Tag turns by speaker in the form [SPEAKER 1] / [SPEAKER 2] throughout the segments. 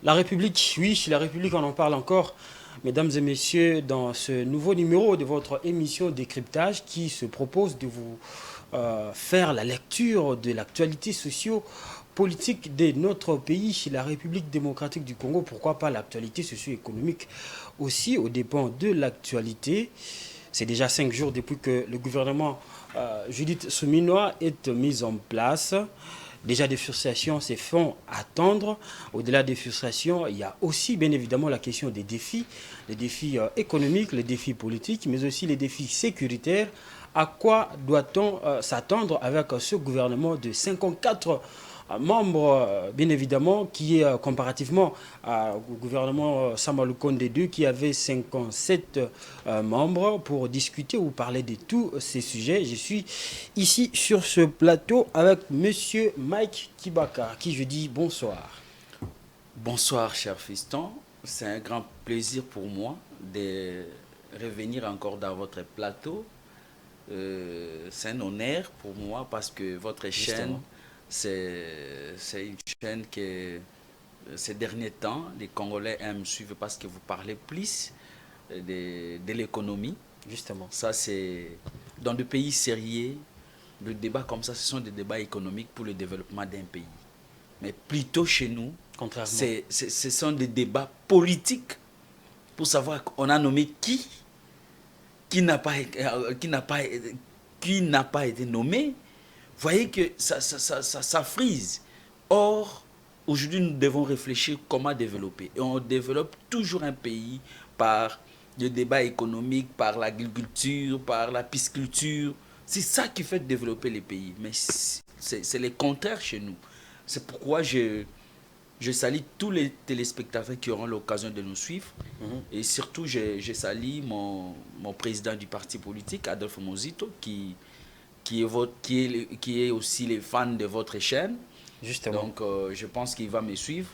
[SPEAKER 1] La République, oui, la République, on en parle encore. Mesdames et messieurs, dans ce nouveau numéro de votre émission Décryptage qui se propose de vous faire la lecture de l'actualité socio-politique de notre pays, la République démocratique du Congo, pourquoi pas l'actualité socio-économique aussi, aux dépens de l'actualité. C'est déjà 5 jours depuis que le gouvernement Judith Souminois est mis en place. Déjà, des frustrations se font attendre. Au-delà des frustrations, il y a aussi bien évidemment la question des défis, les défis économiques, les défis politiques, mais aussi les défis sécuritaires. À quoi doit-on s'attendre avec ce gouvernement de 54 membres, bien évidemment, qui est comparativement au gouvernement Samalu Konde 2 qui avait 57 membres pour discuter ou parler de tous ces sujets. Je suis ici sur ce plateau avec monsieur Mike Kibaka, qui je dis bonsoir.
[SPEAKER 2] Bonsoir, cher fiston. C'est un grand plaisir pour moi de revenir encore dans votre plateau. C'est un honneur pour moi parce que votre chaîne, c'est une chaîne que ces derniers temps, les Congolais aiment suivre parce que vous parlez plus de l'économie.
[SPEAKER 1] Justement.
[SPEAKER 2] Ça, c'est dans des pays sérieux, le débat comme ça, ce sont des débats économiques pour le développement d'un pays. Mais plutôt chez nous, ce sont des débats politiques pour savoir qu'on a nommé qui n'a pas été nommé. Vous voyez que ça frise. Or, aujourd'hui, nous devons réfléchir comment développer. Et on développe toujours un pays par le débat économique, par l'agriculture, par la pisciculture. C'est ça qui fait développer les pays. Mais c'est le contraire chez nous. C'est pourquoi je salue tous les téléspectateurs qui auront l'occasion de nous suivre. Et surtout, je salue mon président du parti politique, Adolphe Mozito, qui est aussi les fans de votre chaîne.
[SPEAKER 1] Justement.
[SPEAKER 2] Donc, je pense qu'il va me suivre.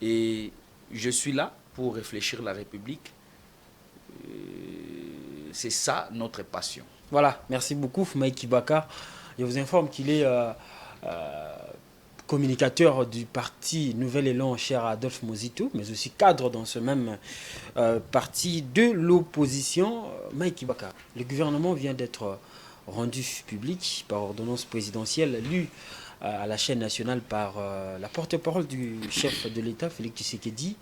[SPEAKER 2] Et je suis là pour réfléchir la République. C'est ça notre passion.
[SPEAKER 1] Voilà, merci beaucoup, Mike Kibaka. Je vous informe qu'il est communicateur du parti Nouvel Élan, cher Adolphe Mozito, mais aussi cadre dans ce même parti de l'opposition. Mike Kibaka, le gouvernement vient d'être rendu public par ordonnance présidentielle lue à la chaîne nationale par la porte-parole du chef de l'État, Félix Tshisekedi.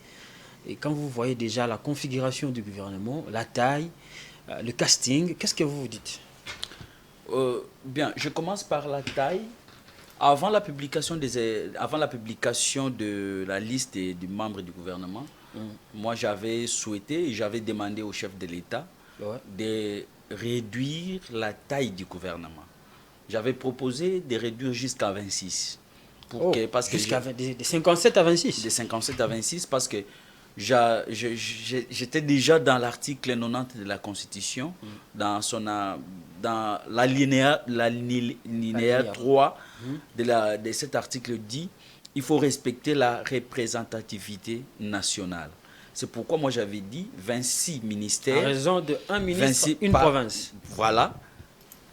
[SPEAKER 1] Et quand vous voyez déjà la configuration du gouvernement, la taille, le casting, qu'est-ce que vous vous dites?
[SPEAKER 2] Bien, je commence par la taille. Avant la publication de la liste des membres du gouvernement, moi j'avais souhaité et j'avais demandé au chef de l'État de réduire la taille du gouvernement. J'avais proposé de réduire jusqu'à 26.
[SPEAKER 1] De 57 à 26.
[SPEAKER 2] De 57 à 26 parce que j'étais déjà dans l'article 90 de la Constitution, dans l'alinéa 3 de cet article dit il faut respecter la représentativité nationale. C'est pourquoi moi j'avais dit 26 ministères.
[SPEAKER 1] À raison de un ministre, une province.
[SPEAKER 2] Voilà.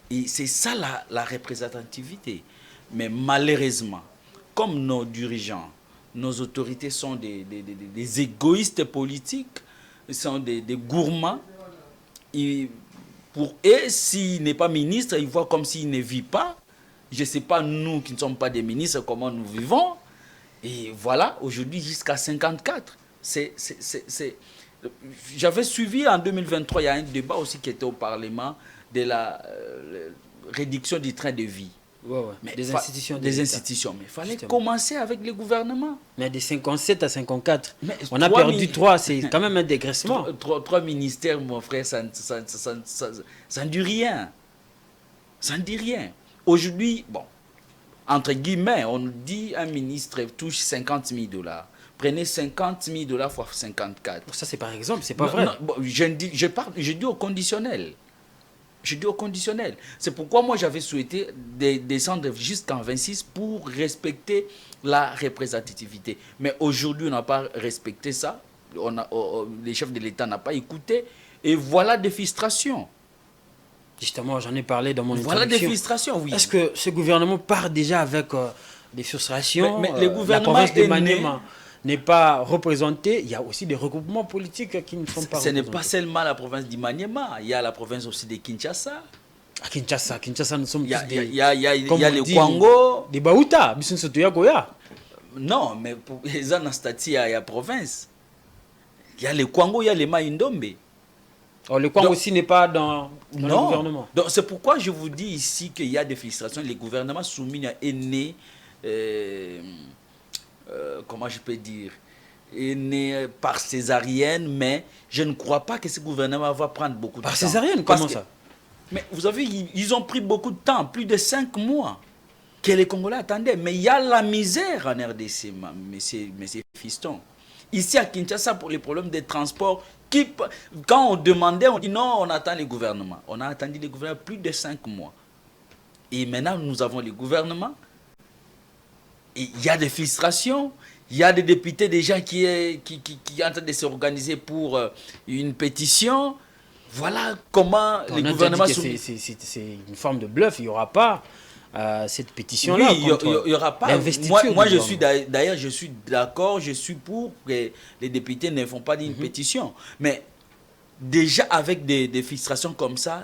[SPEAKER 2] Et c'est ça la représentativité. Mais malheureusement, comme nos dirigeants, nos autorités sont des égoïstes politiques, sont des gourmands. Et pour eux, s'il n'est pas ministre, ils voient comme s'il ne vit pas. Je ne sais pas, nous qui ne sommes pas des ministres, comment nous vivons. Et voilà, aujourd'hui, jusqu'à 54. J'avais suivi en 2023, il y a un débat aussi qui était au Parlement de la réduction du train de vie.
[SPEAKER 1] Mais des institutions.
[SPEAKER 2] Mais il fallait commencer avec le gouvernement.
[SPEAKER 1] Mais de 57 à 54, on a perdu 3, c'est quand même un dégraissement.
[SPEAKER 2] 3 ministères, mon frère, ça ne dit rien. Ça ne dit rien. Aujourd'hui, bon, entre guillemets, on dit un ministre touche 50 000 $. Prenez 50 000 $ fois 54.
[SPEAKER 1] Ça, c'est par exemple, c'est pas vrai.
[SPEAKER 2] Non, je dis au conditionnel. Je dis au conditionnel. C'est pourquoi moi j'avais souhaité descendre jusqu'en 26 pour respecter la représentativité. Mais aujourd'hui, on n'a pas respecté ça. Les chefs de l'État n'ont pas écouté. Et voilà des frustrations.
[SPEAKER 1] Justement, j'en ai parlé dans mon introduction.
[SPEAKER 2] Voilà des frustrations, oui.
[SPEAKER 1] Est-ce que ce gouvernement part déjà avec des frustrations?
[SPEAKER 2] Mais le gouvernement
[SPEAKER 1] la province de Maniema n'est pas représentée, il y a aussi des regroupements politiques qui ne sont pas
[SPEAKER 2] Ce n'est
[SPEAKER 1] représentés.
[SPEAKER 2] pas seulement la province d'Imaniema, il y a la province aussi de Kinshasa.
[SPEAKER 1] À Kinshasa, nous sommes
[SPEAKER 2] Il y a,
[SPEAKER 1] tous
[SPEAKER 2] il y a,
[SPEAKER 1] des...
[SPEAKER 2] il y a, il y a, il
[SPEAKER 1] comme
[SPEAKER 2] y a
[SPEAKER 1] on
[SPEAKER 2] le
[SPEAKER 1] dit,
[SPEAKER 2] Kwango.
[SPEAKER 1] des Baouta, Bisson Sotoya Goya.
[SPEAKER 2] Non, mais pour les Anastati, il y a la province. Il y a le Kwango, il y a le Maïndombe.
[SPEAKER 1] Oh, le Kwango
[SPEAKER 2] Donc,
[SPEAKER 1] aussi n'est pas dans le
[SPEAKER 2] Non.
[SPEAKER 1] gouvernement.
[SPEAKER 2] Donc c'est pourquoi je vous dis ici qu'il y a des frustrations. Les gouvernements soumis est né, comment je peux dire, est né par césarienne, mais je ne crois pas que ce gouvernement va prendre beaucoup de temps.
[SPEAKER 1] Par césarienne,
[SPEAKER 2] Parce
[SPEAKER 1] comment
[SPEAKER 2] que-
[SPEAKER 1] ça?
[SPEAKER 2] Mais vous avez, ils ont pris beaucoup de temps, plus de 5 mois, que les Congolais attendaient. Mais il y a la misère en RDC, messieurs fistons. Ici à Kinshasa, pour les problèmes des transports, quand on demandait, on dit non, on attend les gouvernements. On a attendu les gouvernements plus de 5 mois. Et maintenant, nous avons les gouvernements. Et il y a des frustrations. Il y a des députés déjà qui sont en train de s'organiser pour une pétition. Voilà comment
[SPEAKER 1] On
[SPEAKER 2] les
[SPEAKER 1] a
[SPEAKER 2] gouvernements
[SPEAKER 1] déjà dit que c'est une forme de bluff. Il n'y aura pas cette pétition-là.
[SPEAKER 2] Oui, il n'y aura pas. Moi je suis d'ailleurs, je suis d'accord, je suis pour que les députés ne font pas d'une pétition. Mais déjà avec des frustrations comme ça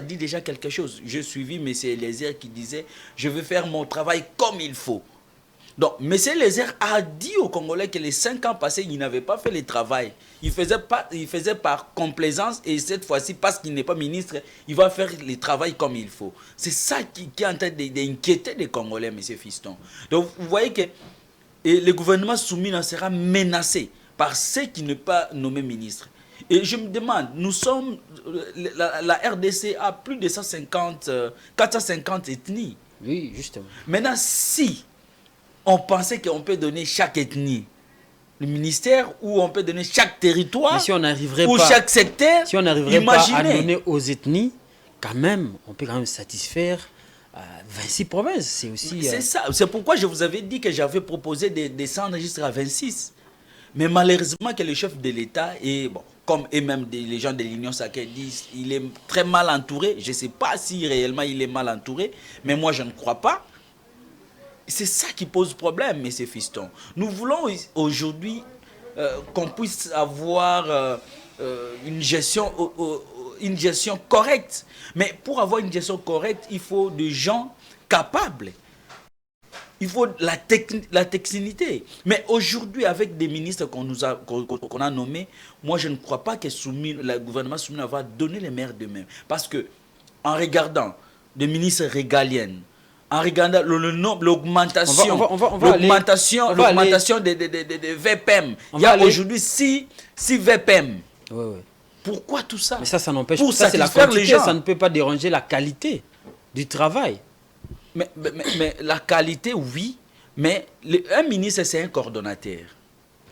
[SPEAKER 2] dit déjà quelque chose. J'ai suivi M. Lézère qui disait « Je veux faire mon travail comme il faut ». Donc, M. Lézère a dit aux Congolais que les 5 ans passés, il n'avait pas fait le travail. Il faisait par complaisance et cette fois-ci, parce qu'il n'est pas ministre, il va faire le travail comme il faut. C'est ça qui est en train d'inquiéter les Congolais, M. Fiston. Donc, vous voyez que le gouvernement soumis sera menacé par ceux qui ne sont pas nommés ministres. Et je me demande, nous sommes, la RDC a plus de 450 ethnies.
[SPEAKER 1] Oui, justement.
[SPEAKER 2] Maintenant, si on pensait qu'on peut donner chaque ethnie le ministère, ou on peut donner chaque territoire,
[SPEAKER 1] mais si on n'arriverait
[SPEAKER 2] ou
[SPEAKER 1] pas,
[SPEAKER 2] chaque secteur,
[SPEAKER 1] si on n'arriverait pas à donner aux ethnies, quand même, on peut quand même satisfaire 26 provinces. C'est aussi.
[SPEAKER 2] C'est ça. C'est pourquoi je vous avais dit que j'avais proposé de s'enregistrer à 26. Mais malheureusement que le chef de l'État, et bon, comme et même les gens de l'Union sacrée disent, il est très mal entouré. Je ne sais pas si réellement il est mal entouré, mais moi je ne crois pas. C'est ça qui pose problème, M. Fiston. Nous voulons aujourd'hui qu'on puisse avoir une gestion correcte. Mais pour avoir une gestion correcte, il faut des gens capables. Il faut la technicité. Mais aujourd'hui, avec des ministres qu'on a nommés, moi je ne crois pas que le gouvernement soumis va donner les maires d'eux-mêmes. Parce que en regardant des ministres régaliennes, en regardant l'augmentation des VPM. Il y a aujourd'hui 6 VPM.
[SPEAKER 1] Ouais, ouais.
[SPEAKER 2] Pourquoi tout ça?
[SPEAKER 1] Mais ça n'empêche
[SPEAKER 2] pas.
[SPEAKER 1] Pour ça, c'est la quantité, ça ne peut pas déranger la qualité du travail.
[SPEAKER 2] Mais la qualité, oui. Mais un ministre, c'est un coordonnateur.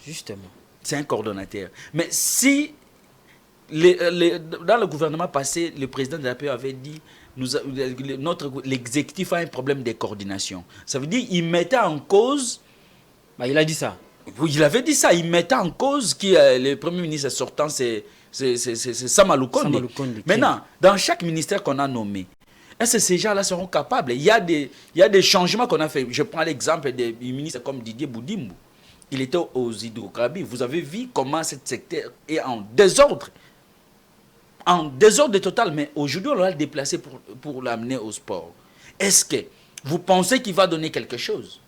[SPEAKER 1] Justement.
[SPEAKER 2] C'est un coordonnateur. Mais si, dans le gouvernement passé, le président de la République avait dit l'exécutif a un problème de coordination. Ça veut dire qu'il mettait en cause...
[SPEAKER 1] Il a dit ça.
[SPEAKER 2] Oui, il avait dit ça. Il mettait en cause que le premier ministre sortant, c'est Sama Lukonde. Maintenant, dans chaque ministère qu'on a nommé, est-ce que ces gens-là seront capables? Il y a des changements qu'on a fait. Je prends l'exemple des ministres comme Didier Boudimbo. Il était aux hydrocarbures. Vous avez vu comment ce secteur est en désordre. En désordre total, mais aujourd'hui on l'a déplacé pour l'amener au sport. Est-ce que vous pensez qu'il va donner quelque chose?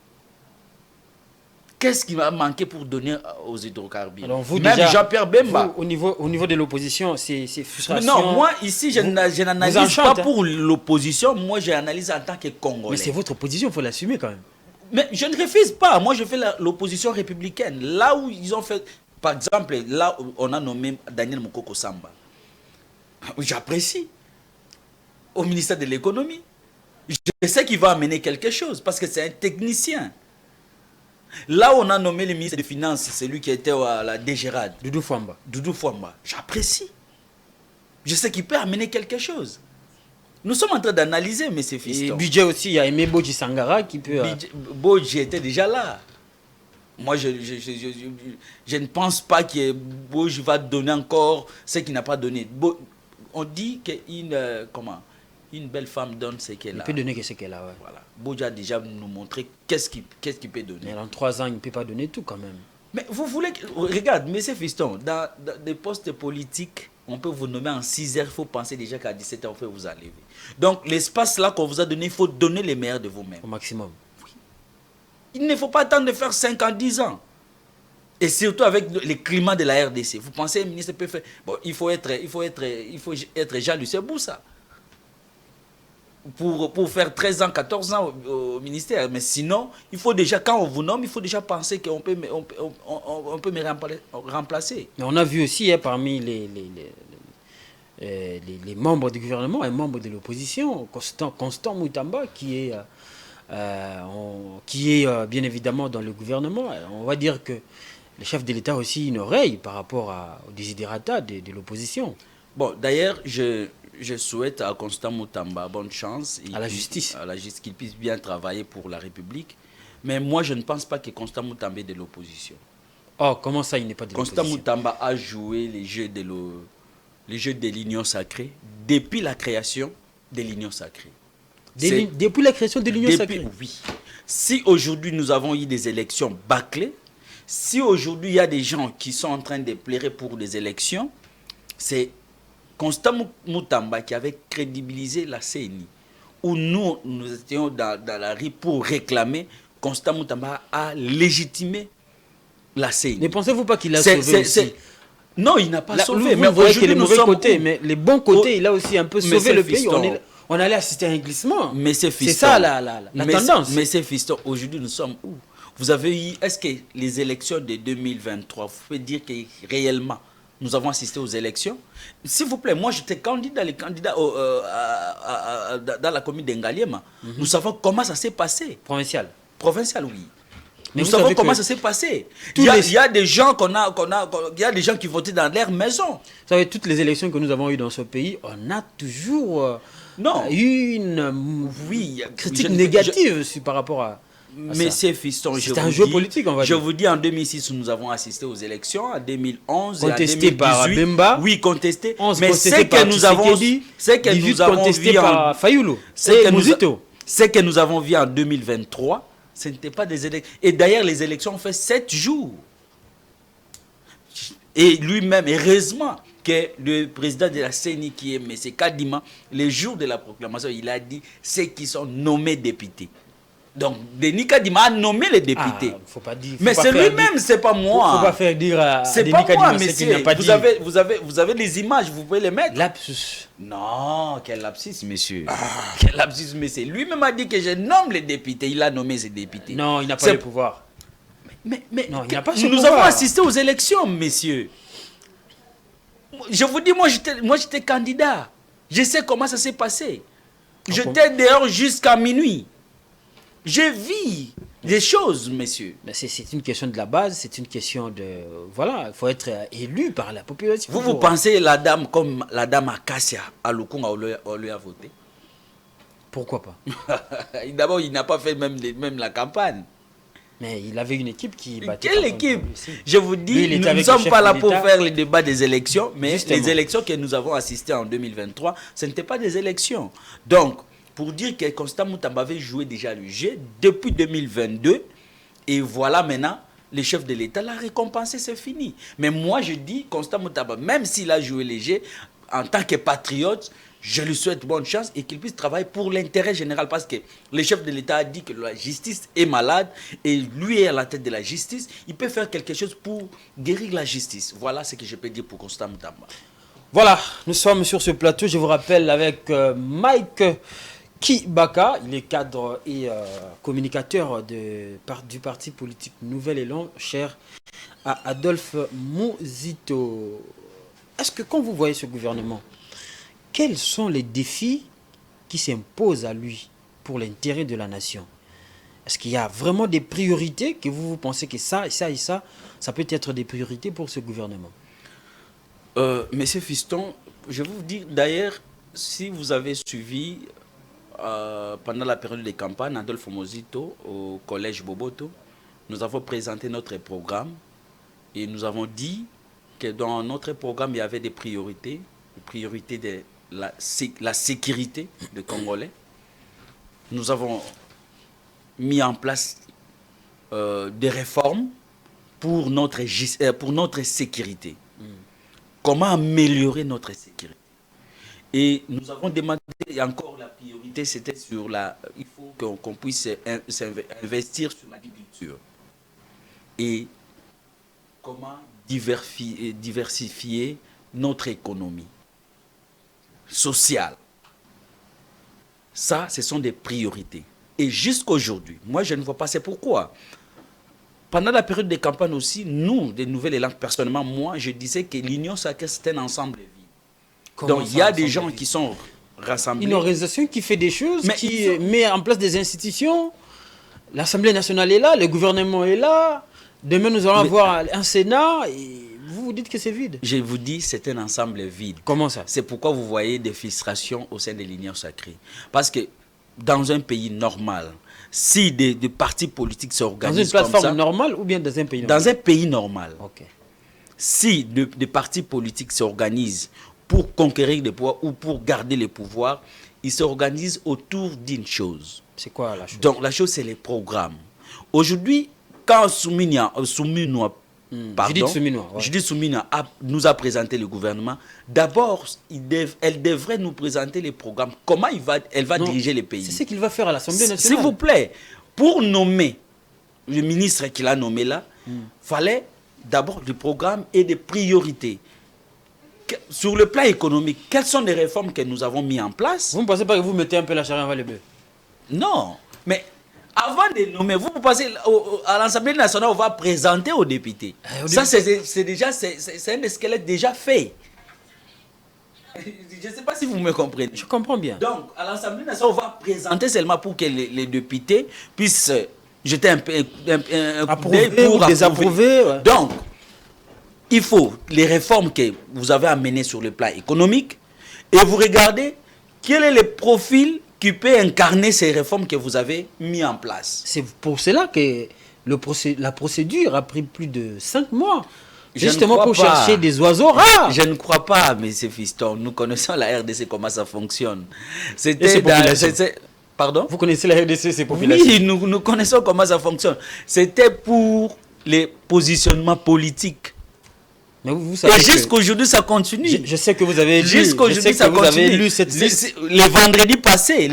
[SPEAKER 2] Qu'est-ce qui va manquer pour donner aux hydrocarbures?
[SPEAKER 1] Alors vous,
[SPEAKER 2] même
[SPEAKER 1] déjà,
[SPEAKER 2] Jean-Pierre Bemba.
[SPEAKER 1] Au niveau de l'opposition, c'est frustration.
[SPEAKER 2] Non, moi ici je n'analyse pas pour l'opposition, moi j'analyse en tant que Congolais.
[SPEAKER 1] Mais c'est votre position, il faut l'assumer quand même.
[SPEAKER 2] Mais je ne refuse pas, moi je fais l'opposition républicaine. Là où ils ont fait, par exemple, là où on a nommé Daniel Mokoko Samba. J'apprécie. Au ministère de l'économie. Je sais qu'il va amener quelque chose parce que c'est un technicien. Là où on a nommé le ministre des Finances, celui qui était à la DGRAD.
[SPEAKER 1] Doudou
[SPEAKER 2] Fouamba. J'apprécie. Je sais qu'il peut amener quelque chose. Nous sommes en train d'analyser, M. Fiston.
[SPEAKER 1] Et budget aussi, il y a Aimé Bodji Sangara qui peut...
[SPEAKER 2] Bodji était déjà là. Moi, je ne pense pas que Bodji va donner encore ce qu'il n'a pas donné. On dit qu'une belle femme donne ce qu'elle a.
[SPEAKER 1] Il peut donner ce qu'elle a, ouais.
[SPEAKER 2] Voilà. Bodji a déjà nous montré qu'est-ce qu'il peut donner.
[SPEAKER 1] Mais en 3 ans, il ne peut pas donner tout quand même.
[SPEAKER 2] Mais vous voulez... Regarde, monsieur Fiston, dans des postes politiques, on peut vous nommer en 6 heures, il faut penser déjà qu'à 17 heures, on peut vous enlever. Donc, l'espace là qu'on vous a donné, il faut donner les meilleurs de vous-même.
[SPEAKER 1] Au maximum.
[SPEAKER 2] Il ne faut pas attendre de faire 5 ans, 10 ans. Et surtout avec le climat de la RDC. Vous pensez que le ministre peut faire... Bon, il faut être Jean-Lucien Boussa pour faire 13 ans, 14 ans au ministère. Mais sinon, il faut déjà, quand on vous nomme, il faut déjà penser qu'on peut, on peut me remplacer.
[SPEAKER 1] Mais on a vu aussi parmi les membres du gouvernement et membres de l'opposition, Constant Moutamba, qui est bien évidemment dans le gouvernement. On va dire que le chef de l'État a aussi une oreille par rapport aux desiderata de l'opposition.
[SPEAKER 2] Bon, d'ailleurs, je souhaite à Constant Moutamba bonne chance.
[SPEAKER 1] À la justice.
[SPEAKER 2] À la justice, qu'il puisse bien travailler pour la République. Mais moi, je ne pense pas que Constant Moutamba est de l'opposition.
[SPEAKER 1] Oh, comment ça, il n'est pas de l'opposition?
[SPEAKER 2] Constant Moutamba a joué les jeux de l'Union sacrée depuis la création de l'Union sacrée.
[SPEAKER 1] Depuis la création de l'Union sacrée?
[SPEAKER 2] Oui. Si aujourd'hui nous avons eu des élections bâclées, si aujourd'hui il y a des gens qui sont en train de pleurer pour des élections, c'est Constant Moutamba qui avait crédibilisé la CENI, où nous étions dans la rue pour réclamer. Constant Moutamba a légitimé la CENI.
[SPEAKER 1] Ne pensez-vous pas qu'il a sauvé aussi?
[SPEAKER 2] Non, il n'a pas sauvé.
[SPEAKER 1] Mais vous voyez que les mauvais côtés, mais les bons côtés, il a aussi un peu sauvé le pays. On allait assister à un glissement. C'est ça la tendance.
[SPEAKER 2] Mais c'est fiston, aujourd'hui nous sommes où? Vous avez eu, est-ce que les élections de 2023, vous pouvez dire que réellement nous avons assisté aux élections? S'il vous plaît, moi j'étais candidat dans la commune d'Engaliema. Nous savons comment ça s'est passé.
[SPEAKER 1] Provincial,
[SPEAKER 2] oui. Mais nous savons comment ça s'est passé. Il y a des gens il y a des gens qui votaient dans leur maison.
[SPEAKER 1] Vous savez, toutes les élections que nous avons eues dans ce pays, on a toujours eu une critique négative par rapport à
[SPEAKER 2] mais c'est fiston.
[SPEAKER 1] C'est un jeu politique, on va dire.
[SPEAKER 2] Je vous dis, en 2006, nous avons assisté aux élections. En 2011
[SPEAKER 1] contesté
[SPEAKER 2] et en 2018.
[SPEAKER 1] Par Bemba.
[SPEAKER 2] Oui, contesté.
[SPEAKER 1] Mais c'est que nous avons vu par Fayoulou.
[SPEAKER 2] C'est que nous avons vu en 2023. Ce n'était pas des élections. Et d'ailleurs, les élections ont fait 7 jours. Et lui-même, heureusement que le président de la CENI, qui est M. Kadima, le jour de la proclamation, il a dit ceux qui sont nommés députés. Donc, Denis Kadima a nommé les députés.
[SPEAKER 1] Faut pas dire,
[SPEAKER 2] mais c'est lui-même, c'est pas moi.
[SPEAKER 1] Faut pas faire dire à
[SPEAKER 2] c'est
[SPEAKER 1] Denis
[SPEAKER 2] pas moi,
[SPEAKER 1] Kadima,
[SPEAKER 2] monsieur. Vous avez les images, vous pouvez les mettre.
[SPEAKER 1] Lapsus.
[SPEAKER 2] Non, quel lapsus, monsieur. Quel lapsus, monsieur. Lui-même a dit que je nomme les députés. Il a nommé ses députés.
[SPEAKER 1] Non, il n'a pas le pouvoir.
[SPEAKER 2] Mais
[SPEAKER 1] non, il n'a pas ce
[SPEAKER 2] nous
[SPEAKER 1] pouvoir.
[SPEAKER 2] Avons assisté aux élections, messieurs. Je vous dis, moi j'étais candidat. Je sais comment ça s'est passé. J'étais dehors jusqu'à minuit. Je vis des choses, messieurs.
[SPEAKER 1] C'est une question de la base, c'est une question de... Voilà, il faut être élu par la population.
[SPEAKER 2] Vous pensez la dame comme la dame Akassia à Lukunga, on lui a voté?
[SPEAKER 1] Pourquoi pas?
[SPEAKER 2] D'abord, il n'a pas fait même la campagne.
[SPEAKER 1] Mais il avait une équipe qui battait.
[SPEAKER 2] Quelle équipe? Je vous dis, nous ne sommes pas là pour faire le débat des élections, mais justement, les élections que nous avons assistées en 2023, ce n'étaient pas des élections. Donc, pour dire que Constant Moutamba avait joué déjà le jeu depuis 2022, et voilà maintenant, le chef de l'État l'a récompensé, c'est fini. Mais moi je dis, Constant Moutamba, même s'il a joué le jeu, en tant que patriote, je lui souhaite bonne chance et qu'il puisse travailler pour l'intérêt général, parce que le chef de l'État a dit que la justice est malade, et lui est à la tête de la justice, il peut faire quelque chose pour guérir la justice. Voilà ce que je peux dire pour Constant Moutamba.
[SPEAKER 1] Voilà, nous sommes sur ce plateau, je vous rappelle, avec Mike Kibaka, il est cadre et communicateur du parti politique Nouvel Élan, cher à Adolphe Mouzito. Est-ce que quand vous voyez ce gouvernement, quels sont les défis qui s'imposent à lui pour l'intérêt de la nation? Est-ce qu'il y a vraiment des priorités que vous pensez que ça peut être des priorités pour ce gouvernement?
[SPEAKER 2] Monsieur Fiston, je vais vous dire, d'ailleurs, si vous avez suivi pendant la période de campagne, Adolphe Mouzito, au collège Boboto, nous avons présenté notre programme et nous avons dit que dans notre programme, il y avait des priorités. Les priorités de la sécurité des Congolais. Nous avons mis en place des réformes pour notre sécurité. Comment améliorer notre sécurité. Et nous avons demandé, et encore la priorité, c'était sur il faut qu'on puisse investir sur l'agriculture. Et comment diversifier notre économie sociale. Ça, ce sont des priorités. Et jusqu'aujourd'hui, moi je ne vois pas, c'est pourquoi. Pendant la période de campagne aussi, nous, des Nouvelles Élangues, personnellement, moi, je disais que l'Union sacrée, c'est un ensemble vide. Donc, il y a des gens qui sont rassemblés.
[SPEAKER 1] Une organisation qui fait des choses, qui met en place des institutions. L'Assemblée nationale est là, le gouvernement est là. Demain, nous allons avoir un Sénat. Et vous dites que c'est vide.
[SPEAKER 2] Je vous dis, c'est un ensemble vide.
[SPEAKER 1] Comment ça?
[SPEAKER 2] C'est pourquoi vous voyez des frustrations au sein de l'Union sacrée. Parce que dans un pays normal, si des partis politiques s'organisent comme ça... Dans une
[SPEAKER 1] plateforme normale ou bien dans un pays normal?
[SPEAKER 2] Dans un pays normal.
[SPEAKER 1] Ok.
[SPEAKER 2] Si des partis politiques s'organisent pour conquérir des pouvoirs ou pour garder les pouvoirs, ils s'organisent autour d'une chose.
[SPEAKER 1] C'est quoi la chose?
[SPEAKER 2] Donc la chose, c'est les programmes. Aujourd'hui, quand Judith Souminoua nous a présenté le gouvernement, d'abord, elle devrait nous présenter les programmes. Comment elle va diriger les pays.
[SPEAKER 1] C'est ce qu'il va faire à l'Assemblée nationale.
[SPEAKER 2] S'il vous plaît, pour nommer le ministre qu'il a nommé là, fallait d'abord des programmes et des priorités. Sur le plan économique, quelles sont les réformes que nous avons mises en place?
[SPEAKER 1] Vous ne pensez pas que vous mettez un peu la charrue avant le bœuf?
[SPEAKER 2] Non, mais avant de nommer, vous pensez à l'Assemblée nationale, on va présenter aux députés. Ça, c'est déjà un squelette déjà fait. Je ne sais pas si vous me comprenez.
[SPEAKER 1] Je comprends bien.
[SPEAKER 2] Donc, à l'Assemblée nationale, on va présenter seulement pour que les députés puissent jeter un coup d'œil pour
[SPEAKER 1] désapprouver. Ouais.
[SPEAKER 2] Donc, il faut les réformes que vous avez amenées sur le plan économique et vous regardez quel est le profil qui peut incarner ces réformes que vous avez mis en place.
[SPEAKER 1] C'est pour cela que la procédure a pris plus de 5 mois. Justement pour chercher des oiseaux rares.
[SPEAKER 2] Je ne crois pas, mais c'est fiston. Nous connaissons la RDC, comment ça fonctionne. Pardon?
[SPEAKER 1] Vous connaissez la RDC, c'est population?
[SPEAKER 2] Oui, nous connaissons comment ça fonctionne. C'était pour les positionnements politiques.
[SPEAKER 1] Mais vous savez
[SPEAKER 2] et jusqu'aujourd'hui, ça continue.
[SPEAKER 1] Je sais que vous avez lu.
[SPEAKER 2] Jusqu'aujourd'hui, ça continue.
[SPEAKER 1] Vous avez lu cette liste.
[SPEAKER 2] Le vendredi passé,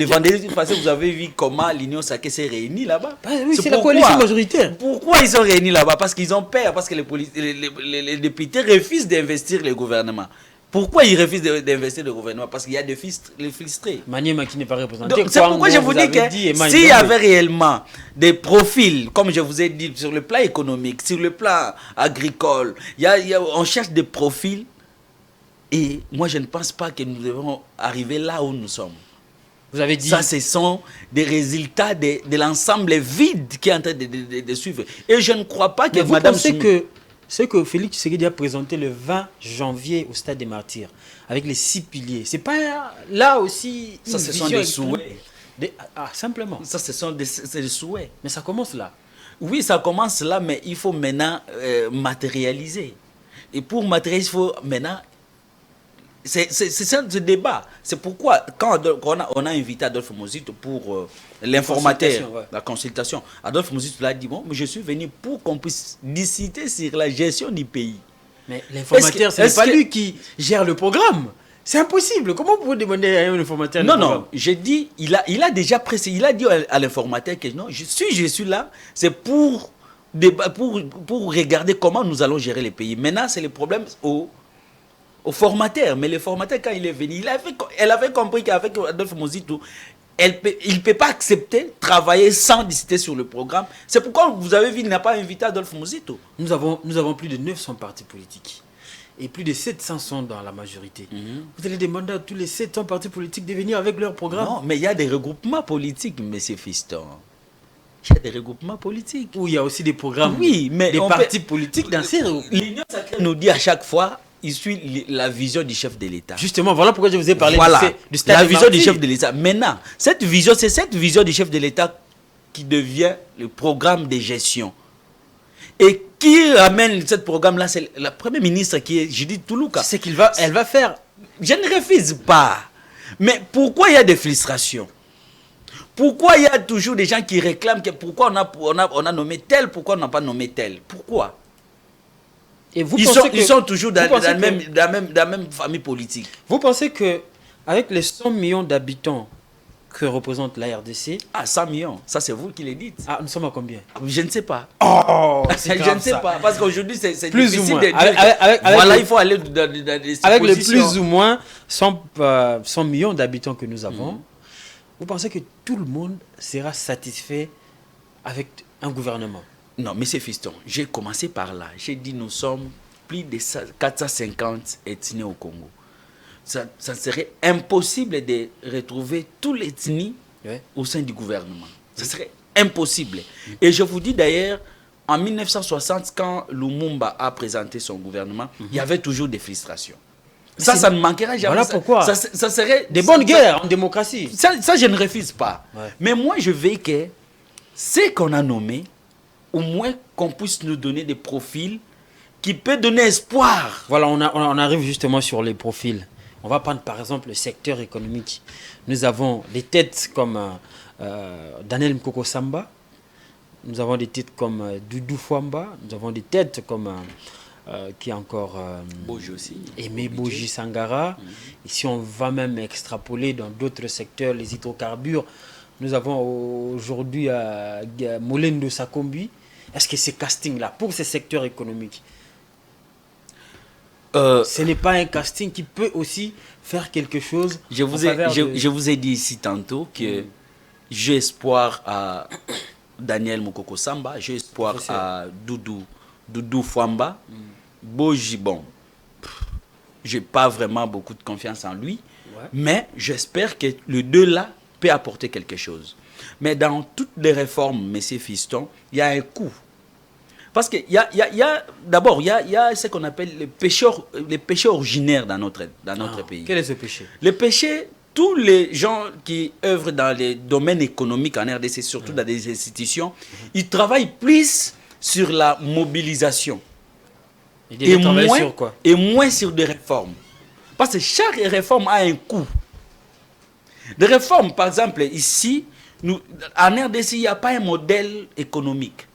[SPEAKER 2] vous avez vu comment l'Union sacrée s'est réunie là-bas.
[SPEAKER 1] Oui, c'est la coalition majoritaire.
[SPEAKER 2] Pourquoi ils sont réunis là-bas? Parce qu'ils ont peur, parce que les députés refusent d'investir le gouvernement. Pourquoi ils refusent d'investir le gouvernement? Parce qu'il y a des frustrés.
[SPEAKER 1] Maniema qui n'est pas représenté.
[SPEAKER 2] C'est pourquoi je vous dis que s'il y avait réellement des profils, comme je vous ai dit, sur le plan économique, sur le plan agricole, on cherche des profils. Et moi, je ne pense pas que nous devons arriver là où nous sommes.
[SPEAKER 1] Vous avez dit...
[SPEAKER 2] Ça, ce sont des résultats de l'ensemble vide qui est en train de suivre. Et je ne crois pas que
[SPEAKER 1] Madame... Ce que Félix Tshisekedi a présenté le 20 janvier au Stade des Martyrs, avec les 6 piliers, c'est pas là aussi...
[SPEAKER 2] Ça, ce sont des souhaits.
[SPEAKER 1] Simplement.
[SPEAKER 2] Ça, ce sont des souhaits.
[SPEAKER 1] Mais ça commence là.
[SPEAKER 2] Oui, ça commence là, mais il faut maintenant matérialiser. Et pour matérialiser, il faut maintenant... C'est ça le débat. C'est pourquoi, quand on a invité Adolphe Mozito pour l'informateur, la consultation, Adolphe Mozito l'a dit, bon, je suis venu pour qu'on puisse discuter sur la gestion du pays.
[SPEAKER 1] Mais l'informateur, ce n'est pas lui qui gère le programme. C'est impossible. Comment vous pouvez demander à un informateur?
[SPEAKER 2] Non, j'ai dit, il a déjà précisé, il a dit à l'informateur que non, je suis là, c'est pour regarder comment nous allons gérer les pays. Maintenant, c'est le problème au formateur. Mais le formateur, quand il est venu, elle avait compris qu'avec Adolphe Mozito, il ne peut pas accepter travailler sans discuter sur le programme. C'est pourquoi vous avez vu, il n'a pas invité Adolphe Mozito.
[SPEAKER 1] Nous avons plus de 900 partis politiques. Et plus de 700 sont dans la majorité. Vous allez demander à tous les 700 partis politiques de venir avec leur programme?
[SPEAKER 2] Non, mais il y a des regroupements politiques, M. Fiston. Il y a des regroupements politiques.
[SPEAKER 1] Où il y a aussi des programmes,
[SPEAKER 2] oui, mais
[SPEAKER 1] des partis politiques dans ces regroupements.
[SPEAKER 2] L'Union sacrée nous dit à chaque fois, il suit la vision du chef de l'État.
[SPEAKER 1] Justement, voilà pourquoi je vous ai parlé
[SPEAKER 2] du stade la vision du chef de l'État. Maintenant, c'est cette vision du chef de l'État qui devient le programme de gestion. Et qui ramène ce programme-là, c'est la première ministre qui est Judith Toulouka.
[SPEAKER 1] C'est elle va faire.
[SPEAKER 2] Je ne refuse pas. Mais pourquoi il y a des frustrations? Pourquoi il y a toujours des gens qui réclament que pourquoi on a nommé tel, pourquoi on n'a pas nommé tel? Pourquoi?
[SPEAKER 1] Et vous
[SPEAKER 2] ils sont toujours dans la même famille politique.
[SPEAKER 1] Vous pensez que avec les 100 millions d'habitants que représente la RDC...
[SPEAKER 2] Ah, 100 millions, ça c'est vous qui le dites.
[SPEAKER 1] Ah, nous sommes à combien?
[SPEAKER 2] Je ne sais pas.
[SPEAKER 1] Oh,
[SPEAKER 2] je ne sais pas, parce qu'aujourd'hui c'est
[SPEAKER 1] plus
[SPEAKER 2] difficile
[SPEAKER 1] ou moins.
[SPEAKER 2] de dire. Voilà, il faut aller dans des suppositions.
[SPEAKER 1] Avec les plus ou moins 100 millions d'habitants que nous avons, vous pensez que tout le monde sera satisfait avec un gouvernement?
[SPEAKER 2] Non, monsieur Fiston, j'ai commencé par là. J'ai dit nous sommes plus de 450 ethnies au Congo. Ça serait impossible de retrouver toutes les ethnies au sein du gouvernement. Ça serait impossible. Et je vous dis d'ailleurs, en 1960, quand Lumumba a présenté son gouvernement, il y avait toujours des frustrations. Ça ne manquera jamais.
[SPEAKER 1] Voilà pourquoi.
[SPEAKER 2] Ça serait
[SPEAKER 1] des bonnes guerres en démocratie.
[SPEAKER 2] Ça, je ne refuse pas.
[SPEAKER 1] Ouais.
[SPEAKER 2] Mais moi, je veux que ce qu'on a nommé, au moins qu'on puisse nous donner des profils qui peuvent donner espoir.
[SPEAKER 1] Voilà, on arrive justement sur les profils. On va prendre par exemple le secteur économique. Nous avons des têtes comme Daniel Mkoko Samba. Nous avons des têtes comme Doudou Fwamba. Nous avons des têtes comme qui est encore
[SPEAKER 2] Boji aussi.
[SPEAKER 1] Aimé Boji Sangara. Et si on va même extrapoler dans d'autres secteurs, les hydrocarbures, nous avons aujourd'hui Molendo Sakombi. Est-ce que ces castings-là, pour ces secteurs économiques, ce n'est pas un casting qui peut aussi faire quelque chose?
[SPEAKER 2] Je vous ai dit ici tantôt que j'ai espoir à Daniel Mukoko Samba, j'ai espoir à Doudou Fwamba. Boji, bon, j'ai pas vraiment beaucoup de confiance en lui, mais j'espère que les deux là peut apporter quelque chose. Mais dans toutes les réformes, messieurs Fiston, il y a un coût. Parce que d'abord, il y a ce qu'on appelle les péchés originaires dans notre pays.
[SPEAKER 1] Quel est ce péché?
[SPEAKER 2] Les péchés, tous les gens qui œuvrent dans les domaines économiques en RDC, surtout dans des institutions, ils travaillent plus sur la mobilisation.
[SPEAKER 1] Sur quoi?
[SPEAKER 2] Et moins sur des réformes. Parce que chaque réforme a un coût. Des réformes, par exemple, ici, en RDC, il n'y a pas un modèle économique.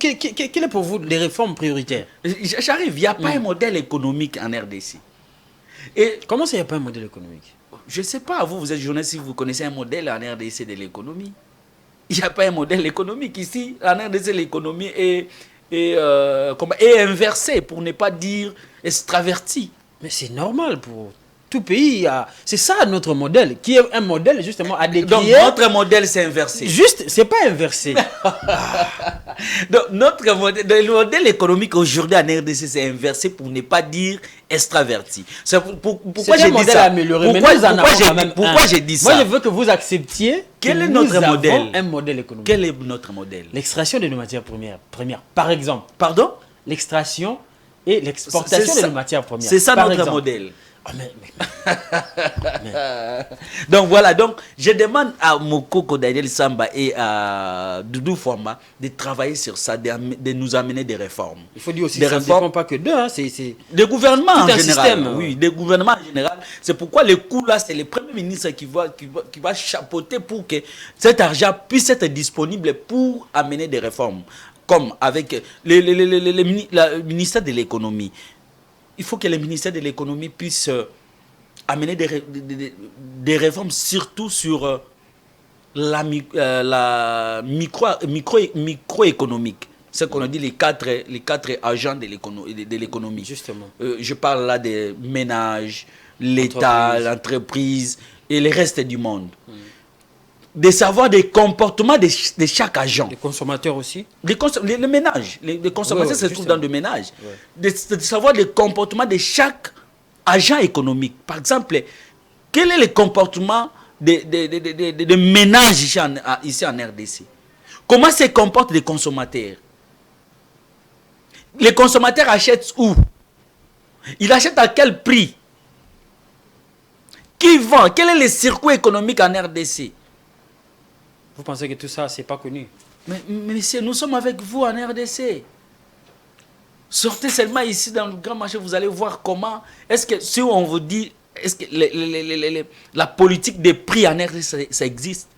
[SPEAKER 1] Quel est pour vous les réformes prioritaires?
[SPEAKER 2] J'arrive, il n'y a pas un modèle économique en RDC. Et
[SPEAKER 1] comment ça, il n'y a pas un modèle économique?
[SPEAKER 2] Je ne sais pas, vous êtes journaliste, si vous connaissez un modèle en RDC de l'économie. Il n'y a pas un modèle économique. Ici, en RDC, l'économie est inversée, pour ne pas dire extravertie.
[SPEAKER 1] Mais c'est normal pour tout pays. C'est ça notre modèle, qui est un modèle justement à décrire.
[SPEAKER 2] Donc notre modèle c'est inversé.
[SPEAKER 1] Juste, c'est pas inversé.
[SPEAKER 2] Donc le modèle économique aujourd'hui en RDC c'est inversé, pour ne pas dire extraverti. Pourquoi j'ai dit ça? Pourquoi j'ai dit ça?
[SPEAKER 1] Moi je veux que vous acceptiez.
[SPEAKER 2] Quel est notre modèle?
[SPEAKER 1] Un modèle économique.
[SPEAKER 2] Quel est notre modèle?
[SPEAKER 1] L'extraction de nos matières premières, par exemple.
[SPEAKER 2] Pardon?
[SPEAKER 1] L'extraction et l'exportation de nos matières premières.
[SPEAKER 2] C'est ça notre modèle. Oh, donc voilà, donc je demande à Mukoko Daniel Samba et à Doudou Fwamba de travailler sur ça, de nous amener des réformes.
[SPEAKER 1] Il faut dire aussi que ça ne dépend pas que d'eux, hein, c'est
[SPEAKER 2] des gouvernements en général.
[SPEAKER 1] Système.
[SPEAKER 2] Oui, des gouvernements en général. C'est pourquoi le coup là, c'est le Premier ministre qui va chapeauter pour que cet argent puisse être disponible pour amener des réformes. Comme avec le ministère de l'économie. Il faut que le ministère de l'économie puisse amener des réformes, surtout sur la microéconomique. Ce qu'on a dit, les quatre agents de l'économie.
[SPEAKER 1] Justement.
[SPEAKER 2] Je parle là des ménages, l'État, l'entreprise et le reste du monde. De savoir des comportements de chaque agent.
[SPEAKER 1] Les consommateurs aussi.
[SPEAKER 2] Les ménages. Les consommateurs se trouvent dans le ménage. De savoir les comportements de chaque agent économique. Par exemple, quel est le comportement des ménages ici en RDC? Comment se comportent les consommateurs? Les consommateurs achètent où? Ils achètent à quel prix? Qui vend? Quel est le circuit économique en RDC?
[SPEAKER 1] Vous pensez que tout ça, c'est pas connu?
[SPEAKER 2] Mais monsieur, nous sommes avec vous en RDC. Sortez seulement ici dans le grand marché, vous allez voir comment. Est-ce que si on vous dit, est-ce que la politique des prix en RDC, ça existe?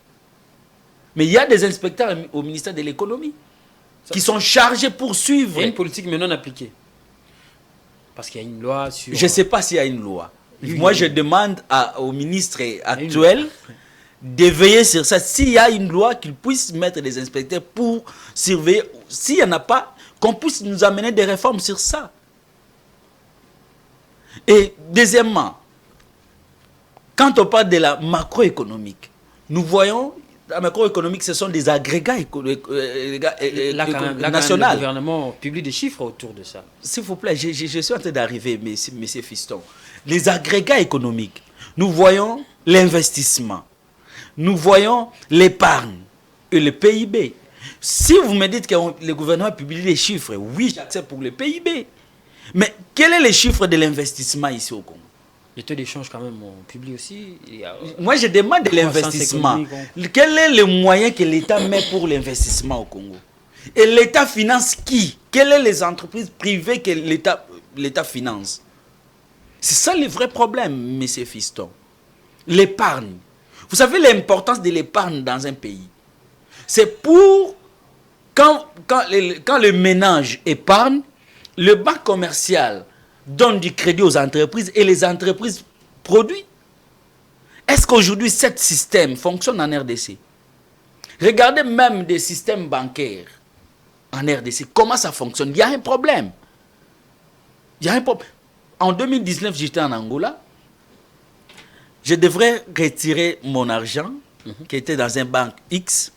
[SPEAKER 2] Mais il y a des inspecteurs au ministère de l'économie qui sont chargés pour suivre.
[SPEAKER 1] Il y a une politique mais non appliquée. Parce qu'il y a une loi sur...
[SPEAKER 2] Je ne sais pas s'il y a une loi. Moi, je demande au ministre actuel de veiller sur ça. S'il y a une loi, qu'il puisse mettre des inspecteurs pour surveiller. S'il n'y en a pas, qu'on puisse nous amener des réformes sur ça. Et deuxièmement, quand on parle de la macroéconomique, nous voyons, la macroéconomique, ce sont des agrégats nationaux.
[SPEAKER 1] Le gouvernement publie des chiffres autour de ça.
[SPEAKER 2] S'il vous plaît, je suis en train d'arriver, monsieur Fiston. Les agrégats économiques, nous voyons l'investissement, nous voyons l'épargne et le PIB. Si vous me dites que le gouvernement publie des chiffres, oui, j'accepte pour le PIB. Mais quel est le chiffre de l'investissement ici au Congo?
[SPEAKER 1] Les taux d'échange, quand même, on publie aussi.
[SPEAKER 2] Moi, je demande de l'investissement. Quel est le moyen que l'État met pour l'investissement au Congo? Et l'État finance qui? Quelles sont les entreprises privées que l'État finance? C'est ça le vrai problème, M. Fiston. L'épargne. Vous savez l'importance de l'épargne dans un pays. C'est pour... Quand le ménage épargne, le banque commercial donne du crédit aux entreprises et les entreprises produisent. Est-ce qu'aujourd'hui, ce système fonctionne en RDC? Regardez même des systèmes bancaires en RDC. Comment ça fonctionne? Il y a un problème. Il y a un problème. En 2019, j'étais en Angola. Je devrais retirer mon argent qui était dans un banque X.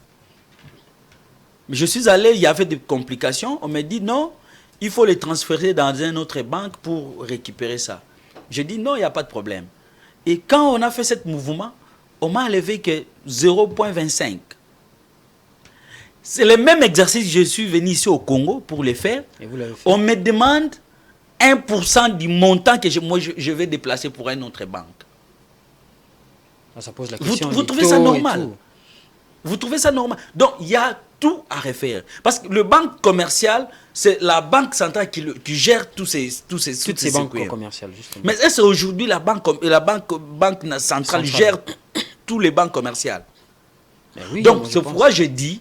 [SPEAKER 2] Mais je suis allé, il y avait des complications. On m'a dit non, il faut les transférer dans une autre banque pour récupérer ça. J'ai dit non, il n'y a pas de problème. Et quand on a fait ce mouvement, on m'a enlevé que 0,25. C'est le même exercice que je suis venu ici au Congo pour le faire.
[SPEAKER 1] Et vous l'avez fait.
[SPEAKER 2] On me demande 1% du montant que je vais déplacer pour une autre banque.
[SPEAKER 1] Ça pose la question.
[SPEAKER 2] Vous trouvez ça normal? Vous trouvez ça normal? Donc, il y a tout à refaire. Parce que le banque commercial, c'est la banque centrale qui gère toutes ces
[SPEAKER 1] banques commerciales, justement.
[SPEAKER 2] Mais est-ce qu'aujourd'hui, la banque centrale gère tous les banques commerciales?
[SPEAKER 1] Oui,
[SPEAKER 2] donc, c'est pourquoi je dis,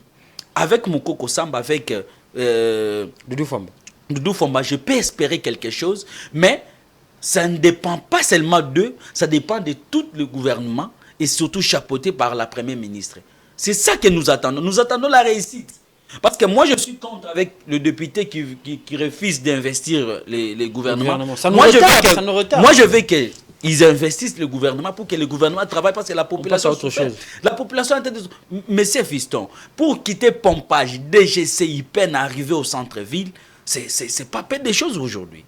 [SPEAKER 2] avec Moukoko Samba, avec Doudou Fomba, je peux espérer quelque chose, mais ça ne dépend pas seulement d'eux, ça dépend de tout le gouvernement et surtout chapeauté par la première ministre. C'est ça que nous attendons. Nous attendons la réussite. Parce que moi, je suis contre avec le député qui refuse d'investir les gouvernements. Moi, je veux qu'ils investissent le gouvernement pour que le gouvernement travaille parce que la population...
[SPEAKER 1] autre chose.
[SPEAKER 2] La population... Monsieur Fiston, pour quitter Pompage, DGCI, peine à arriver au centre-ville, c'est pas peine des choses aujourd'hui.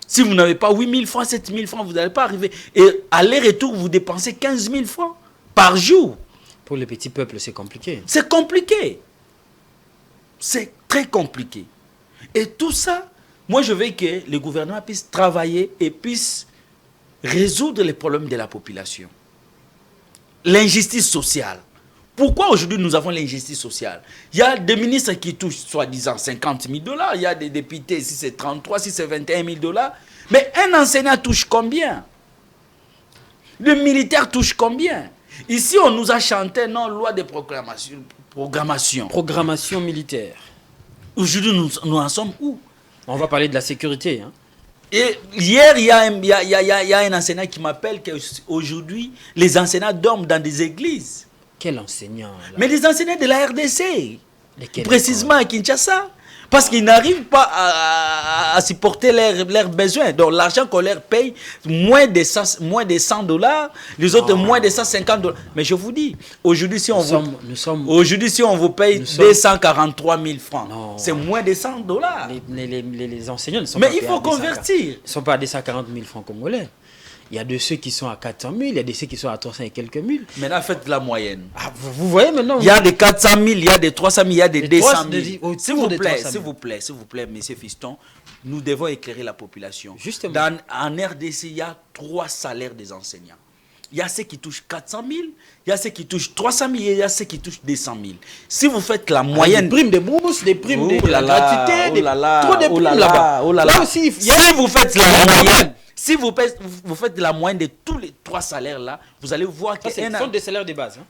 [SPEAKER 2] Si vous n'avez pas 8 000 francs, 7 000 francs, vous n'allez pas arriver. Et aller-retour, vous dépensez 15 000 francs par jour.
[SPEAKER 1] Pour les petits peuples, c'est compliqué.
[SPEAKER 2] C'est compliqué. C'est très compliqué. Et tout ça, moi je veux que le gouvernement puisse travailler et puisse résoudre les problèmes de la population. L'injustice sociale. Pourquoi aujourd'hui nous avons l'injustice sociale? Il y a des ministres qui touchent soi-disant 50 000 $. Il y a des députés, si c'est 33, si c'est 21 000 $. Mais un enseignant touche combien? Le militaire touche combien? Ici, on nous a chanté non loi de programmation.
[SPEAKER 1] Programmation militaire.
[SPEAKER 2] Aujourd'hui, nous en sommes où?
[SPEAKER 1] On va parler de la sécurité. Hein.
[SPEAKER 2] Et hier, il y a un enseignant qui m'appelle qu'aujourd'hui, les enseignants dorment dans des églises.
[SPEAKER 1] Quel enseignant là?
[SPEAKER 2] Mais les enseignants de la RDC, précisément à Kinshasa. Parce qu'ils n'arrivent pas à supporter leurs besoins. Donc l'argent qu'on leur paye, moins de 100 $, les autres moins de 150 $. Mais je vous dis, aujourd'hui si on vous paye 243 000 francs, c'est moins de 100 $.
[SPEAKER 1] Les enseignants ne sont
[SPEAKER 2] mais
[SPEAKER 1] pas...
[SPEAKER 2] Mais il faut convertir.
[SPEAKER 1] Ils ne sont pas à 240 000 francs congolais. Il y a de ceux qui sont à 400 000, il y a de ceux qui sont à 300 et quelques mille.
[SPEAKER 2] Maintenant, faites la moyenne.
[SPEAKER 1] Ah, vous voyez maintenant.
[SPEAKER 2] Il y a des 400 000, il y a des 300 000, il y a des 200 000. S'il vous plaît, monsieur Fiston, nous devons éclairer la population.
[SPEAKER 1] Justement.
[SPEAKER 2] En RDC, il y a 3 salaires des enseignants. Il y a ceux qui touchent 400 000, il y a ceux qui touchent 300 000 et il y a ceux qui touchent 200 000. Si vous faites la moyenne...
[SPEAKER 1] Des primes de bourse, des primes de gratuité, trop de primes là-bas.
[SPEAKER 2] Là aussi, si vous faites la moyenne... Si vous faites la moyenne de tous les 3 salaires-là, vous allez voir que...
[SPEAKER 1] Ce sont des salaires de base. Hein?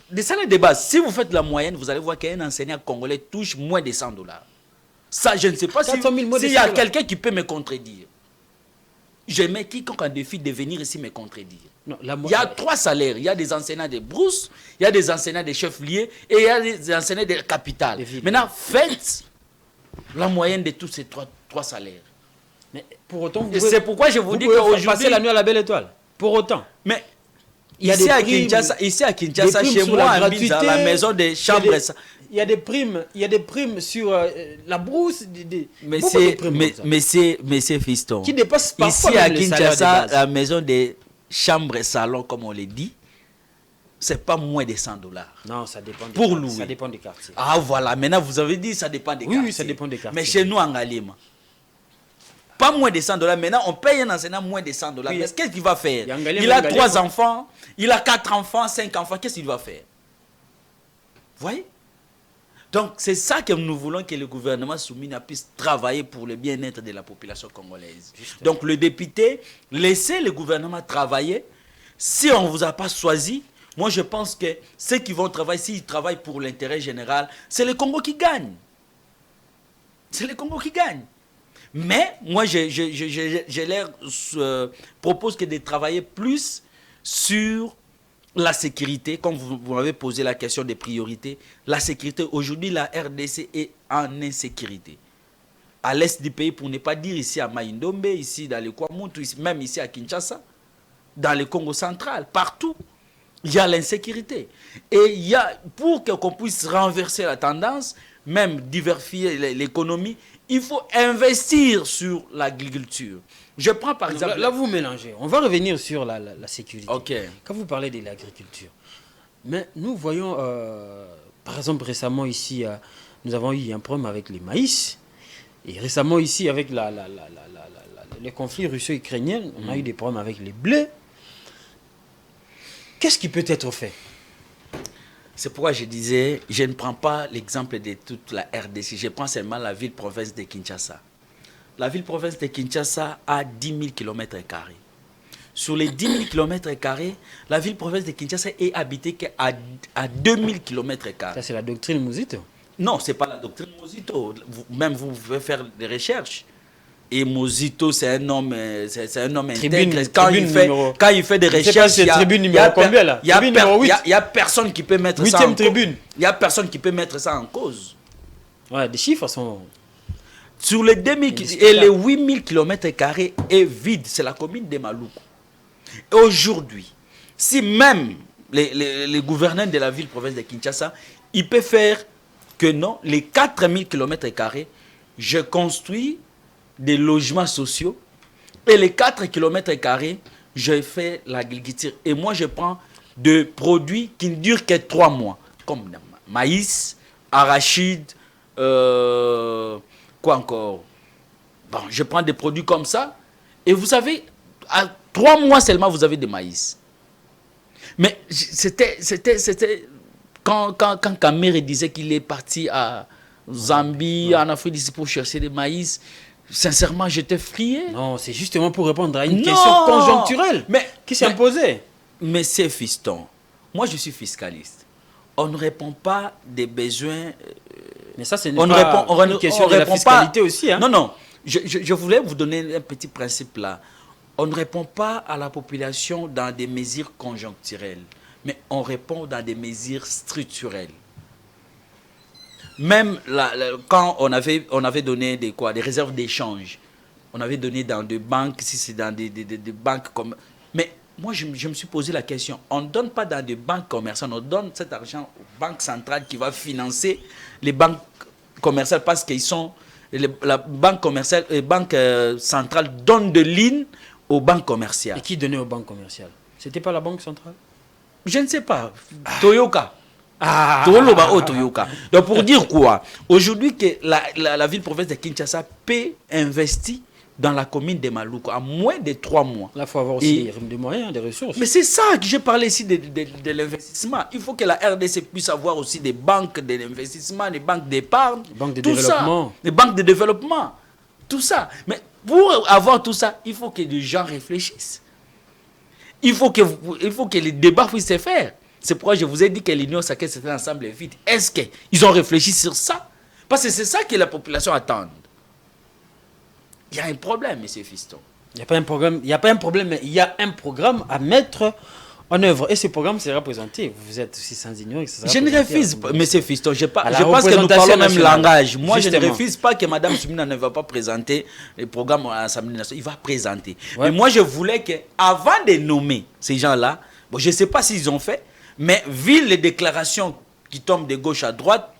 [SPEAKER 2] Des salaires de base. Si vous faites la moyenne, vous allez voir qu'un enseignant congolais touche moins de 100 $. Ça, je ne sais pas s'il y a quelqu'un qui peut me contredire. je mets quiconque en défi de venir ici me contredire.
[SPEAKER 1] Non,
[SPEAKER 2] Il y a 3 salaires. Il y a des enseignants de brousse, il y a des enseignants des chefs-lieux et il y a des enseignants de capitales. Maintenant, faites la moyenne de tous ces trois salaires.
[SPEAKER 1] Mais pour autant,
[SPEAKER 2] c'est pourquoi je vous dis qu'aujourd'hui...
[SPEAKER 1] passer la nuit à la Belle Étoile. Pour autant.
[SPEAKER 2] Mais
[SPEAKER 1] il y a
[SPEAKER 2] ici à Kinshasa, chez moi, à la maison des chambres...
[SPEAKER 1] Il y a des primes sur la brousse.
[SPEAKER 2] Mais c'est fiston.
[SPEAKER 1] Qui dépasse parfois
[SPEAKER 2] ici à Kinshasa, la maison des chambres et salons, comme on le dit, c'est pas moins de $100.
[SPEAKER 1] Non, ça dépend des
[SPEAKER 2] pour louer.
[SPEAKER 1] Ça dépend des quartiers.
[SPEAKER 2] Ah voilà, maintenant vous avez dit ça dépend des quartiers.
[SPEAKER 1] Oui, ça dépend des quartiers.
[SPEAKER 2] Mais chez nous en Galima, pas moins de $100. Maintenant, on paye un enseignant moins de $100. Oui. Mais qu'est-ce qu'il va faire? Il a 3 enfants, il a 4 enfants, 5 enfants. Qu'est-ce qu'il va faire? Vous voyez? Donc, c'est ça que nous voulons que le gouvernement Soumina puisse travailler pour le bien-être de la population congolaise. Justement. Donc, le député, laissez le gouvernement travailler. Si on ne vous a pas choisi, moi, je pense que ceux qui vont travailler, s'ils travaillent pour l'intérêt général, c'est le Congo qui gagne. C'est le Congo qui gagne. Mais, moi, je leur propose que de travailler plus sur la sécurité, comme vous m'avez posé la question des priorités. La sécurité, aujourd'hui, la RDC est en insécurité. À l'est du pays, pour ne pas dire ici à Maïndombe, ici dans le Kwamoutou, même ici à Kinshasa, dans le Congo central, partout, il y a l'insécurité. Et il y a, pour qu'on puisse renverser la tendance, même diversifier l'économie, il faut investir sur l'agriculture. Je prends par exemple...
[SPEAKER 1] Là, vous mélangez. On va revenir sur la sécurité.
[SPEAKER 2] Okay.
[SPEAKER 1] Quand vous parlez de l'agriculture, mais nous voyons, par exemple, récemment ici, nous avons eu un problème avec les maïs. Et récemment ici, avec le conflit russo-ukrainien, on a eu des problèmes avec les blés. Qu'est-ce qui peut être fait?
[SPEAKER 2] C'est pourquoi je disais, je ne prends pas l'exemple de toute la RDC, je prends seulement la ville-province de Kinshasa. La ville-province de Kinshasa a 10 000 km². Sur les 10 000 km², la ville-province de Kinshasa est habitée qu'à 2 000 km².
[SPEAKER 1] Ça, c'est la doctrine Muzito?
[SPEAKER 2] Non, ce n'est pas la doctrine Muzito. Même vous pouvez faire des recherches. Et Muzito, c'est un homme intègre. Quand il fait des recherches, il n'y a personne qui peut mettre ça en cause. Il n'y a personne qui peut mettre ça en cause.
[SPEAKER 1] Ouais, des chiffres sont...
[SPEAKER 2] Sur les 2000 et les 8000 km² est vide. C'est la commune de Maluku. Aujourd'hui, si même les gouverneurs de la ville-province de Kinshasa, ils peuvent faire que non, les 4000 km², je construis des logements sociaux et les 4 km², je fais l'agriculture. Et moi, je prends des produits qui ne durent que 3 mois, comme maïs, arachide, quoi encore? Bon, je prends des produits comme ça. Et vous savez, à 3 mois seulement, vous avez des maïs. Mais c'était quand Kamere disait qu'il est parti à Zambie, en Afrique d'ici pour chercher des maïs. Sincèrement, j'étais frié.
[SPEAKER 1] Non, c'est justement pour répondre à une question conjoncturelle qui s'est imposée.
[SPEAKER 2] Mais c'est fiston. Moi, je suis fiscaliste. On ne répond pas des besoins...
[SPEAKER 1] Mais ça, c'est une question de la fiscalité aussi. Hein?
[SPEAKER 2] Non, non. Je voulais vous donner un petit principe là. On ne répond pas à la population dans des mesures conjoncturelles, mais on répond dans des mesures structurelles. Même quand on avait donné des réserves d'échange, on avait donné dans des banques, si c'est dans des banques comme... Mais moi, je me suis posé la question, on ne donne pas dans des banques commerciales, on donne cet argent aux banques centrales qui va financer les banques commerciales parce qu'ils sont... La banque commerciale, les banques centrales donnent de lignes aux banques commerciales.
[SPEAKER 1] Et qui donnait aux banques commerciales? C'était pas la banque centrale?
[SPEAKER 2] Je ne sais pas. Toyoka. Toyoka. Donc pour dire quoi? Aujourd'hui que la ville-province de Kinshasa peut investir dans la commune de Maluku à moins de 3 mois.
[SPEAKER 1] Là, il faut avoir aussi des moyens, des ressources.
[SPEAKER 2] Mais c'est ça que j'ai parlé ici de l'investissement. Il faut que la RDC puisse avoir aussi des banques d'investissement, des banques d'épargne, des banques de développement. Tout ça. Mais pour avoir tout ça, il faut que les gens réfléchissent. Il faut que les débats puissent se faire. C'est pourquoi je vous ai dit que l'Union sacrée, c'était ensemble vite. Est-ce qu'ils ont réfléchi sur ça? Parce que c'est ça que la population attend. Il y a un problème, M. Fiston.
[SPEAKER 1] Il n'y a pas un programme, il n'y a pas un problème, mais il y a un programme à mettre en œuvre. Et ce programme sera présenté. Vous êtes aussi sans ignorer que ça sera
[SPEAKER 2] Je ne
[SPEAKER 1] présenté
[SPEAKER 2] refuse pas, monsieur Fiston, je pense que nous
[SPEAKER 1] représentation
[SPEAKER 2] parlons même
[SPEAKER 1] nationale.
[SPEAKER 2] langage. Moi, je ne
[SPEAKER 1] Justement.
[SPEAKER 2] refuse pas que Mme Soumina ne va pas présenter le programme à l'Assemblée nationale. Il va présenter.
[SPEAKER 1] Ouais.
[SPEAKER 2] Mais moi, je voulais qu'avant de nommer ces gens-là, bon, je ne sais pas s'ils ont fait, mais vu les déclarations qui tombent de gauche à droite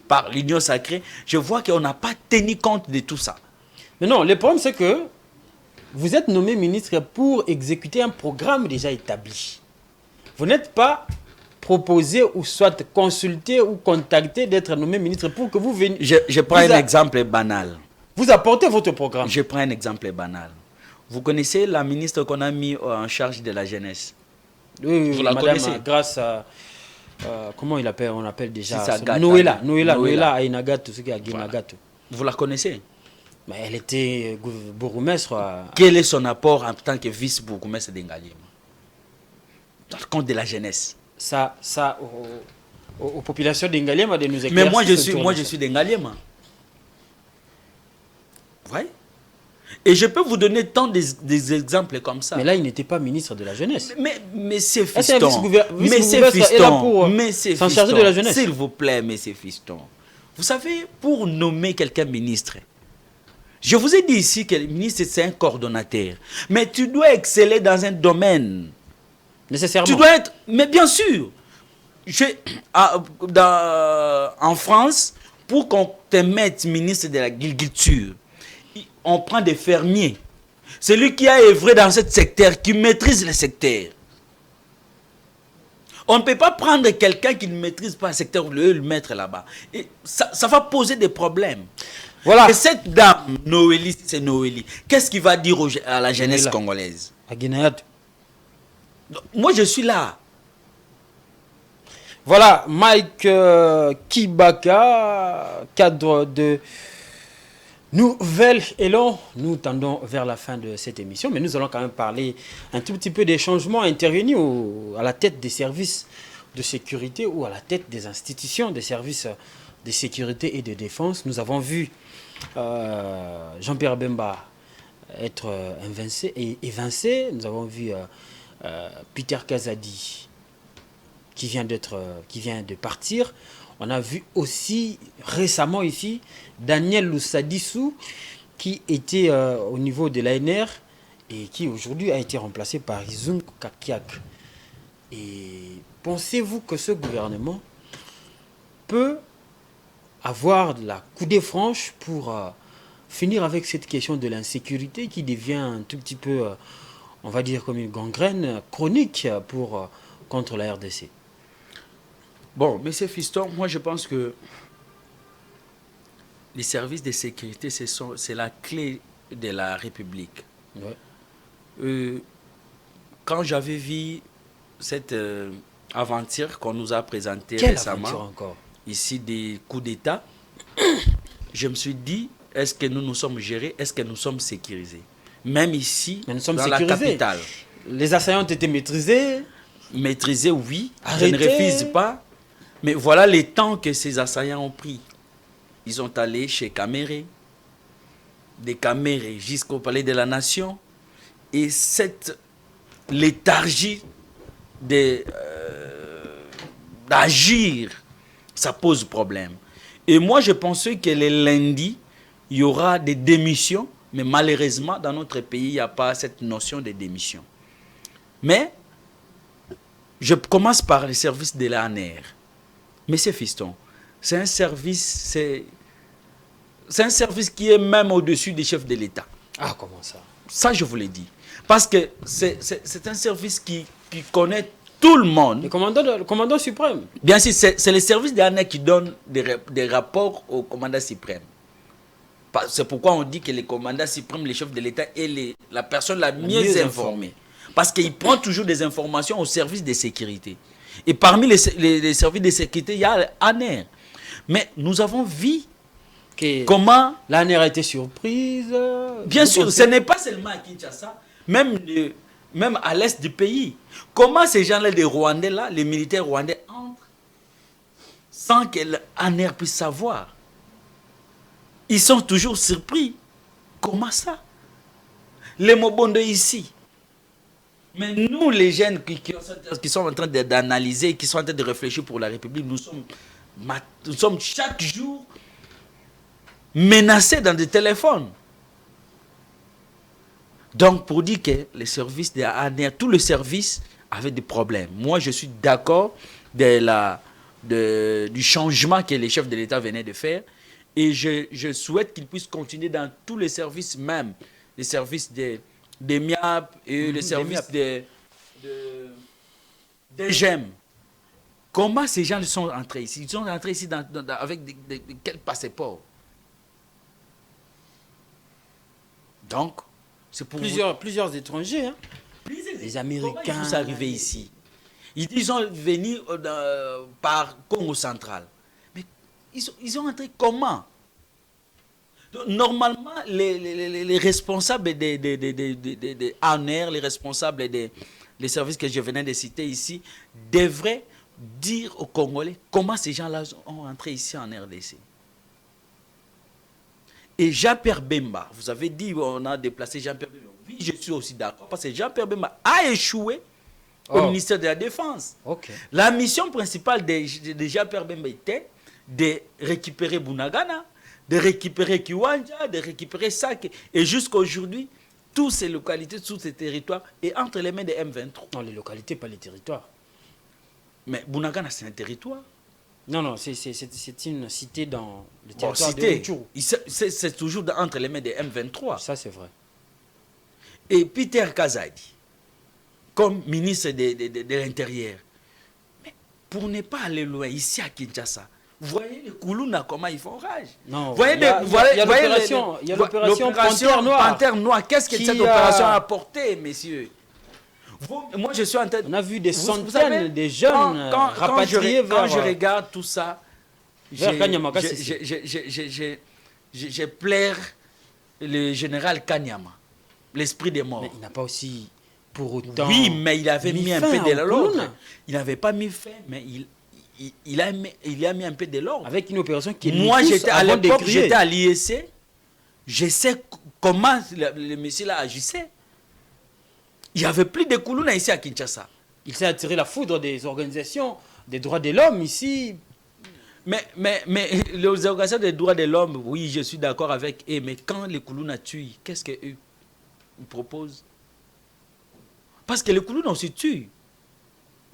[SPEAKER 2] par l'Union sacrée, je vois qu'on n'a pas tenu compte de tout ça.
[SPEAKER 1] Mais non, le problème c'est que vous êtes nommé ministre pour exécuter un programme déjà établi. Vous n'êtes pas proposé ou soit consulté ou contacté d'être nommé ministre pour que vous veniez.
[SPEAKER 2] Je prends un exemple banal.
[SPEAKER 1] Vous apportez votre programme.
[SPEAKER 2] Je prends un exemple banal. Vous connaissez la ministre qu'on a mis en charge de la jeunesse?
[SPEAKER 1] Oui,
[SPEAKER 2] Vous la
[SPEAKER 1] madame,
[SPEAKER 2] connaissez?
[SPEAKER 1] grâce à... comment on appelle déjà
[SPEAKER 2] C'est ça,
[SPEAKER 1] Noëlla Ainagato, ce qui est à Guinagato.
[SPEAKER 2] Vous la connaissez?
[SPEAKER 1] Mais elle était bourgmestre.
[SPEAKER 2] Quel est son apport en tant que vice-bourgmestre d'Engaliema dans le compte de la jeunesse?
[SPEAKER 1] Ça aux populations d'Engaliema de nous éclaircir.
[SPEAKER 2] Mais moi je suis d'Engaliema. Vous voyez? Et je peux vous donner tant des exemples comme ça.
[SPEAKER 1] Mais là, il n'était pas ministre de la jeunesse.
[SPEAKER 2] Mais c'est
[SPEAKER 1] C'est un
[SPEAKER 2] Fiston.
[SPEAKER 1] Mais c'est Fiston. S'en charger de la jeunesse.
[SPEAKER 2] S'il vous plaît, mais c'est Fiston. Vous savez, pour nommer quelqu'un ministre, je vous ai dit ici que le ministre, c'est un coordonnateur. Mais tu dois exceller dans un domaine.
[SPEAKER 1] Nécessairement.
[SPEAKER 2] Tu dois être... Mais bien sûr. En France, pour qu'on te mette ministre de l'agriculture, on prend des fermiers. Celui qui a œuvré dans ce secteur, qui maîtrise le secteur. On ne peut pas prendre quelqu'un qui ne maîtrise pas le secteur, le mettre là-bas. Et ça va poser des problèmes.
[SPEAKER 1] Voilà.
[SPEAKER 2] Et cette dame, Noélie, c'est Noélie. Qu'est-ce qu'il va dire à la jeunesse congolaise?
[SPEAKER 1] À Guinagato.
[SPEAKER 2] Moi, je suis là.
[SPEAKER 1] Voilà, Mike Kibaka, cadre de Nouvel Élan. Nous tendons vers la fin de cette émission, mais nous allons quand même parler un tout petit peu des changements intervenus à la tête des services de sécurité ou à la tête des institutions des services de sécurité et de défense. Nous avons vu Jean-Pierre Bemba être évincé. Nous avons vu Peter Kazadi qui vient de partir. On a vu aussi récemment ici Daniel Loussadissou qui était au niveau de l'ANR et qui aujourd'hui a été remplacé par Izung Kakiak. Et pensez-vous que ce gouvernement peut avoir de la coudée franche pour finir avec cette question de l'insécurité qui devient un tout petit peu, on va dire, comme une gangrène chronique contre la RDC?
[SPEAKER 2] Bon, monsieur Fiston, moi je pense que les services de sécurité, c'est la clé de la République. Ouais. Quand j'avais vu cette aventure qu'on nous a présentée récemment,
[SPEAKER 1] encore
[SPEAKER 2] ici des coups d'État, je me suis dit, est-ce que nous nous sommes gérés, est-ce que nous sommes sécurisés? Même ici,
[SPEAKER 1] mais nous sommes
[SPEAKER 2] dans
[SPEAKER 1] sécurisés.
[SPEAKER 2] La capitale.
[SPEAKER 1] Les assaillants ont été maîtrisés.
[SPEAKER 2] Maîtrisés, oui.
[SPEAKER 1] Arrêtés.
[SPEAKER 2] Je ne refuse pas. Mais voilà les temps que ces assaillants ont pris. Ils sont allés chez Caméré, des Caméré jusqu'au palais de la Nation. Et cette léthargie d'agir, ça pose problème. Et moi, je pensais que le lundi, il y aura des démissions. Mais malheureusement, dans notre pays, il n'y a pas cette notion de démission. Mais, je commence par les services de l'ANR. Monsieur Fiston, c'est un service qui est même au-dessus des chefs de l'État.
[SPEAKER 1] Ah, comment ça?
[SPEAKER 2] Ça, je vous l'ai dit. Parce que c'est un service qui connaît tout le monde.
[SPEAKER 1] Le commandant suprême.
[SPEAKER 2] Bien sûr, c'est le service de l'ANR qui donne des rapports au commandant suprême. C'est pourquoi on dit que le commandant suprême, le chef de l'État, est la personne la mieux informée. Parce qu'il prend toujours des informations au service de sécurité. Et parmi les services de sécurité, il y a l'ANR. Mais nous avons vu comment...
[SPEAKER 1] L'ANR a été surprise.
[SPEAKER 2] Bien sûr, ce n'est pas seulement à Kinshasa, même à l'est du pays. Comment ces gens-là, les Rwandais, là, les militaires rwandais, entrent sans que l'ANR puisse savoir? Ils sont toujours surpris. Comment ça? les Mobondo ici. Mais nous, les jeunes qui sont en train d'analyser, qui sont en train de réfléchir pour la République, nous sommes chaque jour menacés dans des téléphones. Donc, pour dire que les services de ANR, tous les services avaient des problèmes. Moi, je suis d'accord du changement que les chefs de l'État venaient de faire. Et je souhaite qu'ils puissent continuer dans tous les services, même les services des MIAP et les services des GEM. Comment ces gens sont entrés ici? Ils sont entrés ici avec quel passeport? Donc, c'est pour
[SPEAKER 1] plusieurs étrangers, hein. Les Américains.
[SPEAKER 2] Comment ils sont arrivés ici? Ils sont venus par Congo central. Mais ils ont entré comment? Donc, normalement, les responsables des ANR, les responsables des services que je venais de citer ici, devraient dire aux Congolais comment ces gens-là ont entré ici en RDC. Et Jean-Pierre Bemba, vous avez dit on a déplacé Jean-Pierre Bemba. Oui, je suis aussi d'accord parce que Jean-Pierre Bemba a échoué au ministère de la Défense.
[SPEAKER 1] Okay.
[SPEAKER 2] La mission principale de Jean-Pierre Bemba était de récupérer Bunagana, de récupérer Kiwanja, de récupérer Sake. Et jusqu'à aujourd'hui, toutes ces localités, tous ces territoires, et entre les mains des M23.
[SPEAKER 1] Non, les localités, pas les territoires.
[SPEAKER 2] Mais Bunagana, c'est un territoire.
[SPEAKER 1] Non, c'est une cité dans le territoire de Rutshuru.
[SPEAKER 2] C'est toujours entre les mains des M23.
[SPEAKER 1] Ça, c'est vrai.
[SPEAKER 2] Et Peter Kazadi, comme ministre de l'Intérieur, mais pour ne pas aller loin, ici à Kinshasa, vous voyez les Koulouna, comment ils font rage.
[SPEAKER 1] Non,
[SPEAKER 2] il y
[SPEAKER 1] a l'opération
[SPEAKER 2] Panthère Noire. Qu'est-ce que cette opération a apporté, messieurs? Moi, je suis en tête.
[SPEAKER 1] On a vu des centaines de jeunes rapatriés vers...
[SPEAKER 2] Quand je regarde tout ça,
[SPEAKER 1] vers Kanyama,
[SPEAKER 2] je plaire le général Kanyama, l'esprit des morts.
[SPEAKER 1] Mais il n'a pas aussi pour autant...
[SPEAKER 2] Oui, mais il avait mis un peu de l'ordre. Il n'avait pas mis fin, mais il a mis un peu de l'ordre.
[SPEAKER 1] Avec une opération qui est...
[SPEAKER 2] Moi, à l'époque, j'étais à l'IEC. Je sais comment le monsieur là agissait. Il n'y avait plus de Koulouna ici à Kinshasa.
[SPEAKER 1] Il s'est attiré la foudre des organisations des droits de l'homme ici.
[SPEAKER 2] Mais les organisations des droits de l'homme, oui, je suis d'accord avec eux. Mais quand les Koulouna tuent, qu'est-ce qu'eux proposent? Parce que les Koulouna aussi tuent.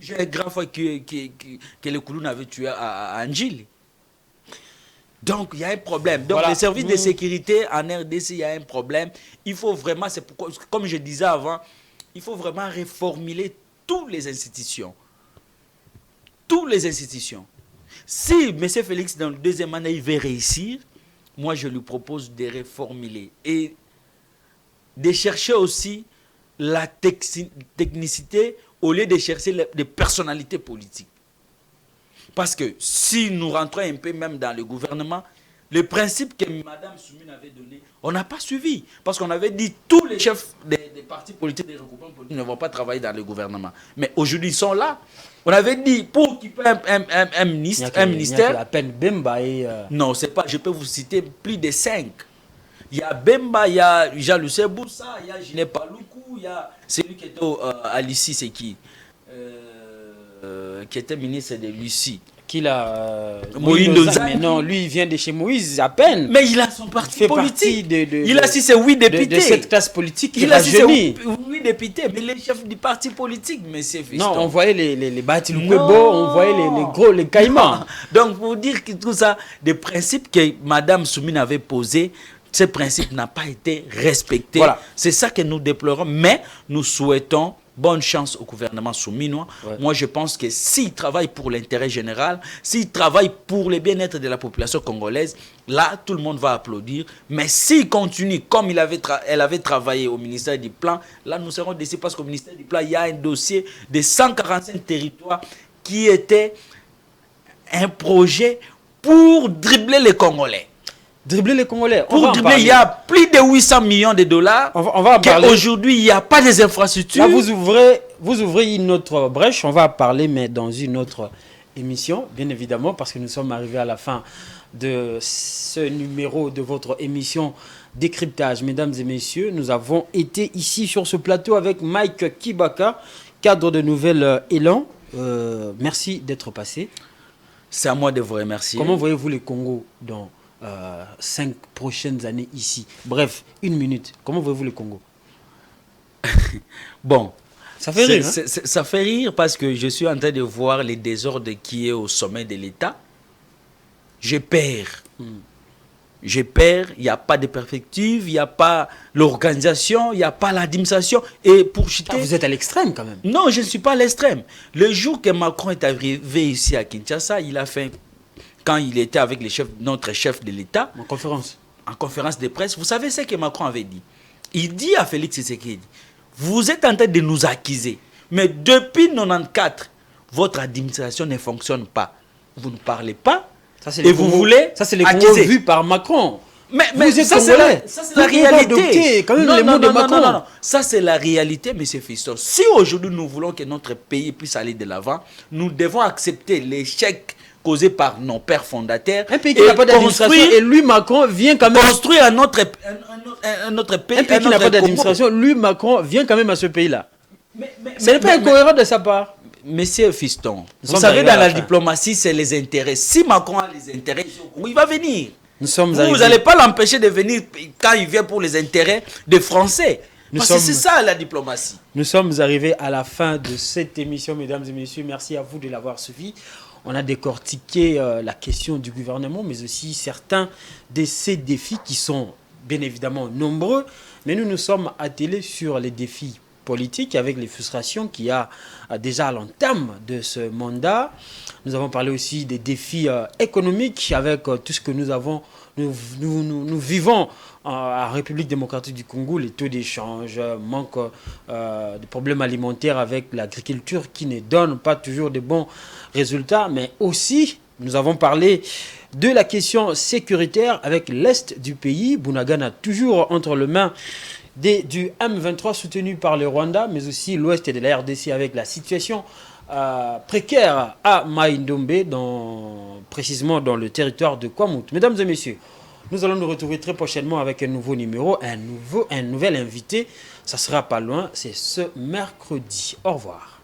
[SPEAKER 2] J'ai un grand fois que les Koulouna avaient tué à Anjil. Donc, il y a un problème. Donc, voilà. Les services de sécurité en RDC, il y a un problème. Il faut vraiment, c'est pourquoi, comme je disais avant, il faut vraiment réformuler toutes les institutions. Toutes les institutions. Si M. Félix, dans le deuxième année, il veut réussir, moi, je lui propose de réformuler et de chercher aussi la technicité au lieu de chercher des personnalités politiques. Parce que si nous rentrons un peu même dans le gouvernement, le principe que Mme Soumine avait donné, on n'a pas suivi. Parce qu'on avait dit tous les chefs des partis politiques, des regroupements politiques ne vont pas travailler dans le gouvernement. Mais aujourd'hui, ils sont là. On avait dit, pour occuper un ministère...
[SPEAKER 1] Il y a la peine Bemba et...
[SPEAKER 2] Non, c'est pas, je peux vous citer plus de 5. Il y a Bemba, il y a Jean-Lucien Boussa, il y a Giné Paloukou, il y a celui qui était à Lucie, c'est qui était ministre de Lucie.
[SPEAKER 1] Qu'il a
[SPEAKER 2] Moïse
[SPEAKER 1] mais non, lui il vient de chez Moïse à peine.
[SPEAKER 2] Mais il a son parti politique. Il a si c'est 8 députés.
[SPEAKER 1] De cette classe politique
[SPEAKER 2] il a si c'est 8 députés. Mais les chefs du parti politique, mais c'est fiston.
[SPEAKER 1] Non, on voyait les Bati Lukwebo, on voyait les caïmans.
[SPEAKER 2] Donc pour dire que tout ça, des principes que Mme Soumine avait posés, ces principes n'ont pas été respectés. Voilà. C'est ça que nous déplorons. Mais nous souhaitons bonne chance au gouvernement souminois. Ouais. Moi, je pense que s'il travaille pour l'intérêt général, s'il travaille pour le bien-être de la population congolaise, là, tout le monde va applaudir. Mais s'il continue comme elle avait travaillé au ministère du Plan, là, nous serons déçus parce qu'au ministère du Plan, il y a un dossier de 145 territoires qui était un projet pour dribbler les Congolais.
[SPEAKER 1] Dribbler les Congolais.
[SPEAKER 2] Pour dribbler, il y a plus de 800 millions de dollars.
[SPEAKER 1] On va en parler.
[SPEAKER 2] Aujourd'hui, il n'y a pas des infrastructures.
[SPEAKER 1] Là, vous ouvrez une autre brèche. On va parler, mais dans une autre émission, bien évidemment, parce que nous sommes arrivés à la fin de ce numéro de votre émission Décryptage. Mesdames et messieurs, nous avons été ici sur ce plateau avec Mike Kibaka, cadre de Nouvel Élan. Merci d'être passé.
[SPEAKER 2] C'est à moi de vous remercier.
[SPEAKER 1] Comment voyez-vous le Congo dans 5 prochaines années ici? Bref, 1 minute. Comment voyez-vous le Congo?
[SPEAKER 2] Bon,
[SPEAKER 1] ça fait rire.
[SPEAKER 2] Ça fait rire parce que je suis en train de voir les désordres qui est au sommet de l'État. Je perds. Je perds, il n'y a pas de perspective, il n'y a pas l'organisation, il n'y a pas l'administration. Et pour chuter...
[SPEAKER 1] vous êtes à l'extrême quand même.
[SPEAKER 2] Non, je ne suis pas à l'extrême. Le jour que Macron est arrivé ici à Kinshasa, il a fait, quand il était avec notre chef de l'État,
[SPEAKER 1] en conférence
[SPEAKER 2] de presse, vous savez ce que Macron avait dit? Il dit à Félix Tshisekedi, vous êtes en train de nous accuser, mais depuis 1994, votre administration ne fonctionne pas. Vous ne parlez pas. Et vous voulez
[SPEAKER 1] ça c'est les Congos vus par Macron.
[SPEAKER 2] Mais ça c'est la réalité.
[SPEAKER 1] Quand même les mots de Macron.
[SPEAKER 2] Non. Ça c'est la réalité, M. Fiston. Si aujourd'hui nous voulons que notre pays puisse aller de l'avant, nous devons accepter l'échec causé par nos pères fondateurs.
[SPEAKER 1] Un pays qui n'a pas d'administration et lui Macron vient quand même
[SPEAKER 2] construire un autre pays.
[SPEAKER 1] Un pays qui n'a pas d'administration, lui Macron vient quand même à ce pays-là. Ce n'est pas incohérent de sa part.
[SPEAKER 2] Monsieur Fiston, vous savez, dans la diplomatie, c'est les intérêts. Si Macron a les intérêts, il va venir. Vous n'allez pas l'empêcher de venir quand il vient pour les intérêts des Français. Parce que c'est ça la diplomatie.
[SPEAKER 1] Nous sommes arrivés à la fin de cette émission, mesdames et messieurs. Merci à vous de l'avoir suivi. On a décortiqué la question du gouvernement, mais aussi certains de ces défis qui sont bien évidemment nombreux. Mais nous nous sommes attelés sur les défis politique avec les frustrations qu'il y a déjà à l'entame de ce mandat. Nous avons parlé aussi des défis économiques avec tout ce que nous vivons en République démocratique du Congo, les taux d'échange, manque de problèmes alimentaires avec l'agriculture qui ne donne pas toujours de bons résultats, mais aussi nous avons parlé de la question sécuritaire avec l'Est du pays. Bunagana toujours entre les mains du M23 soutenu par le Rwanda, mais aussi l'ouest de la RDC avec la situation précaire à Maïndombe, précisément dans le territoire de Kwamut. Mesdames et messieurs, nous allons nous retrouver très prochainement avec un nouveau numéro, un nouvel invité. Ça sera pas loin, c'est ce mercredi. Au revoir.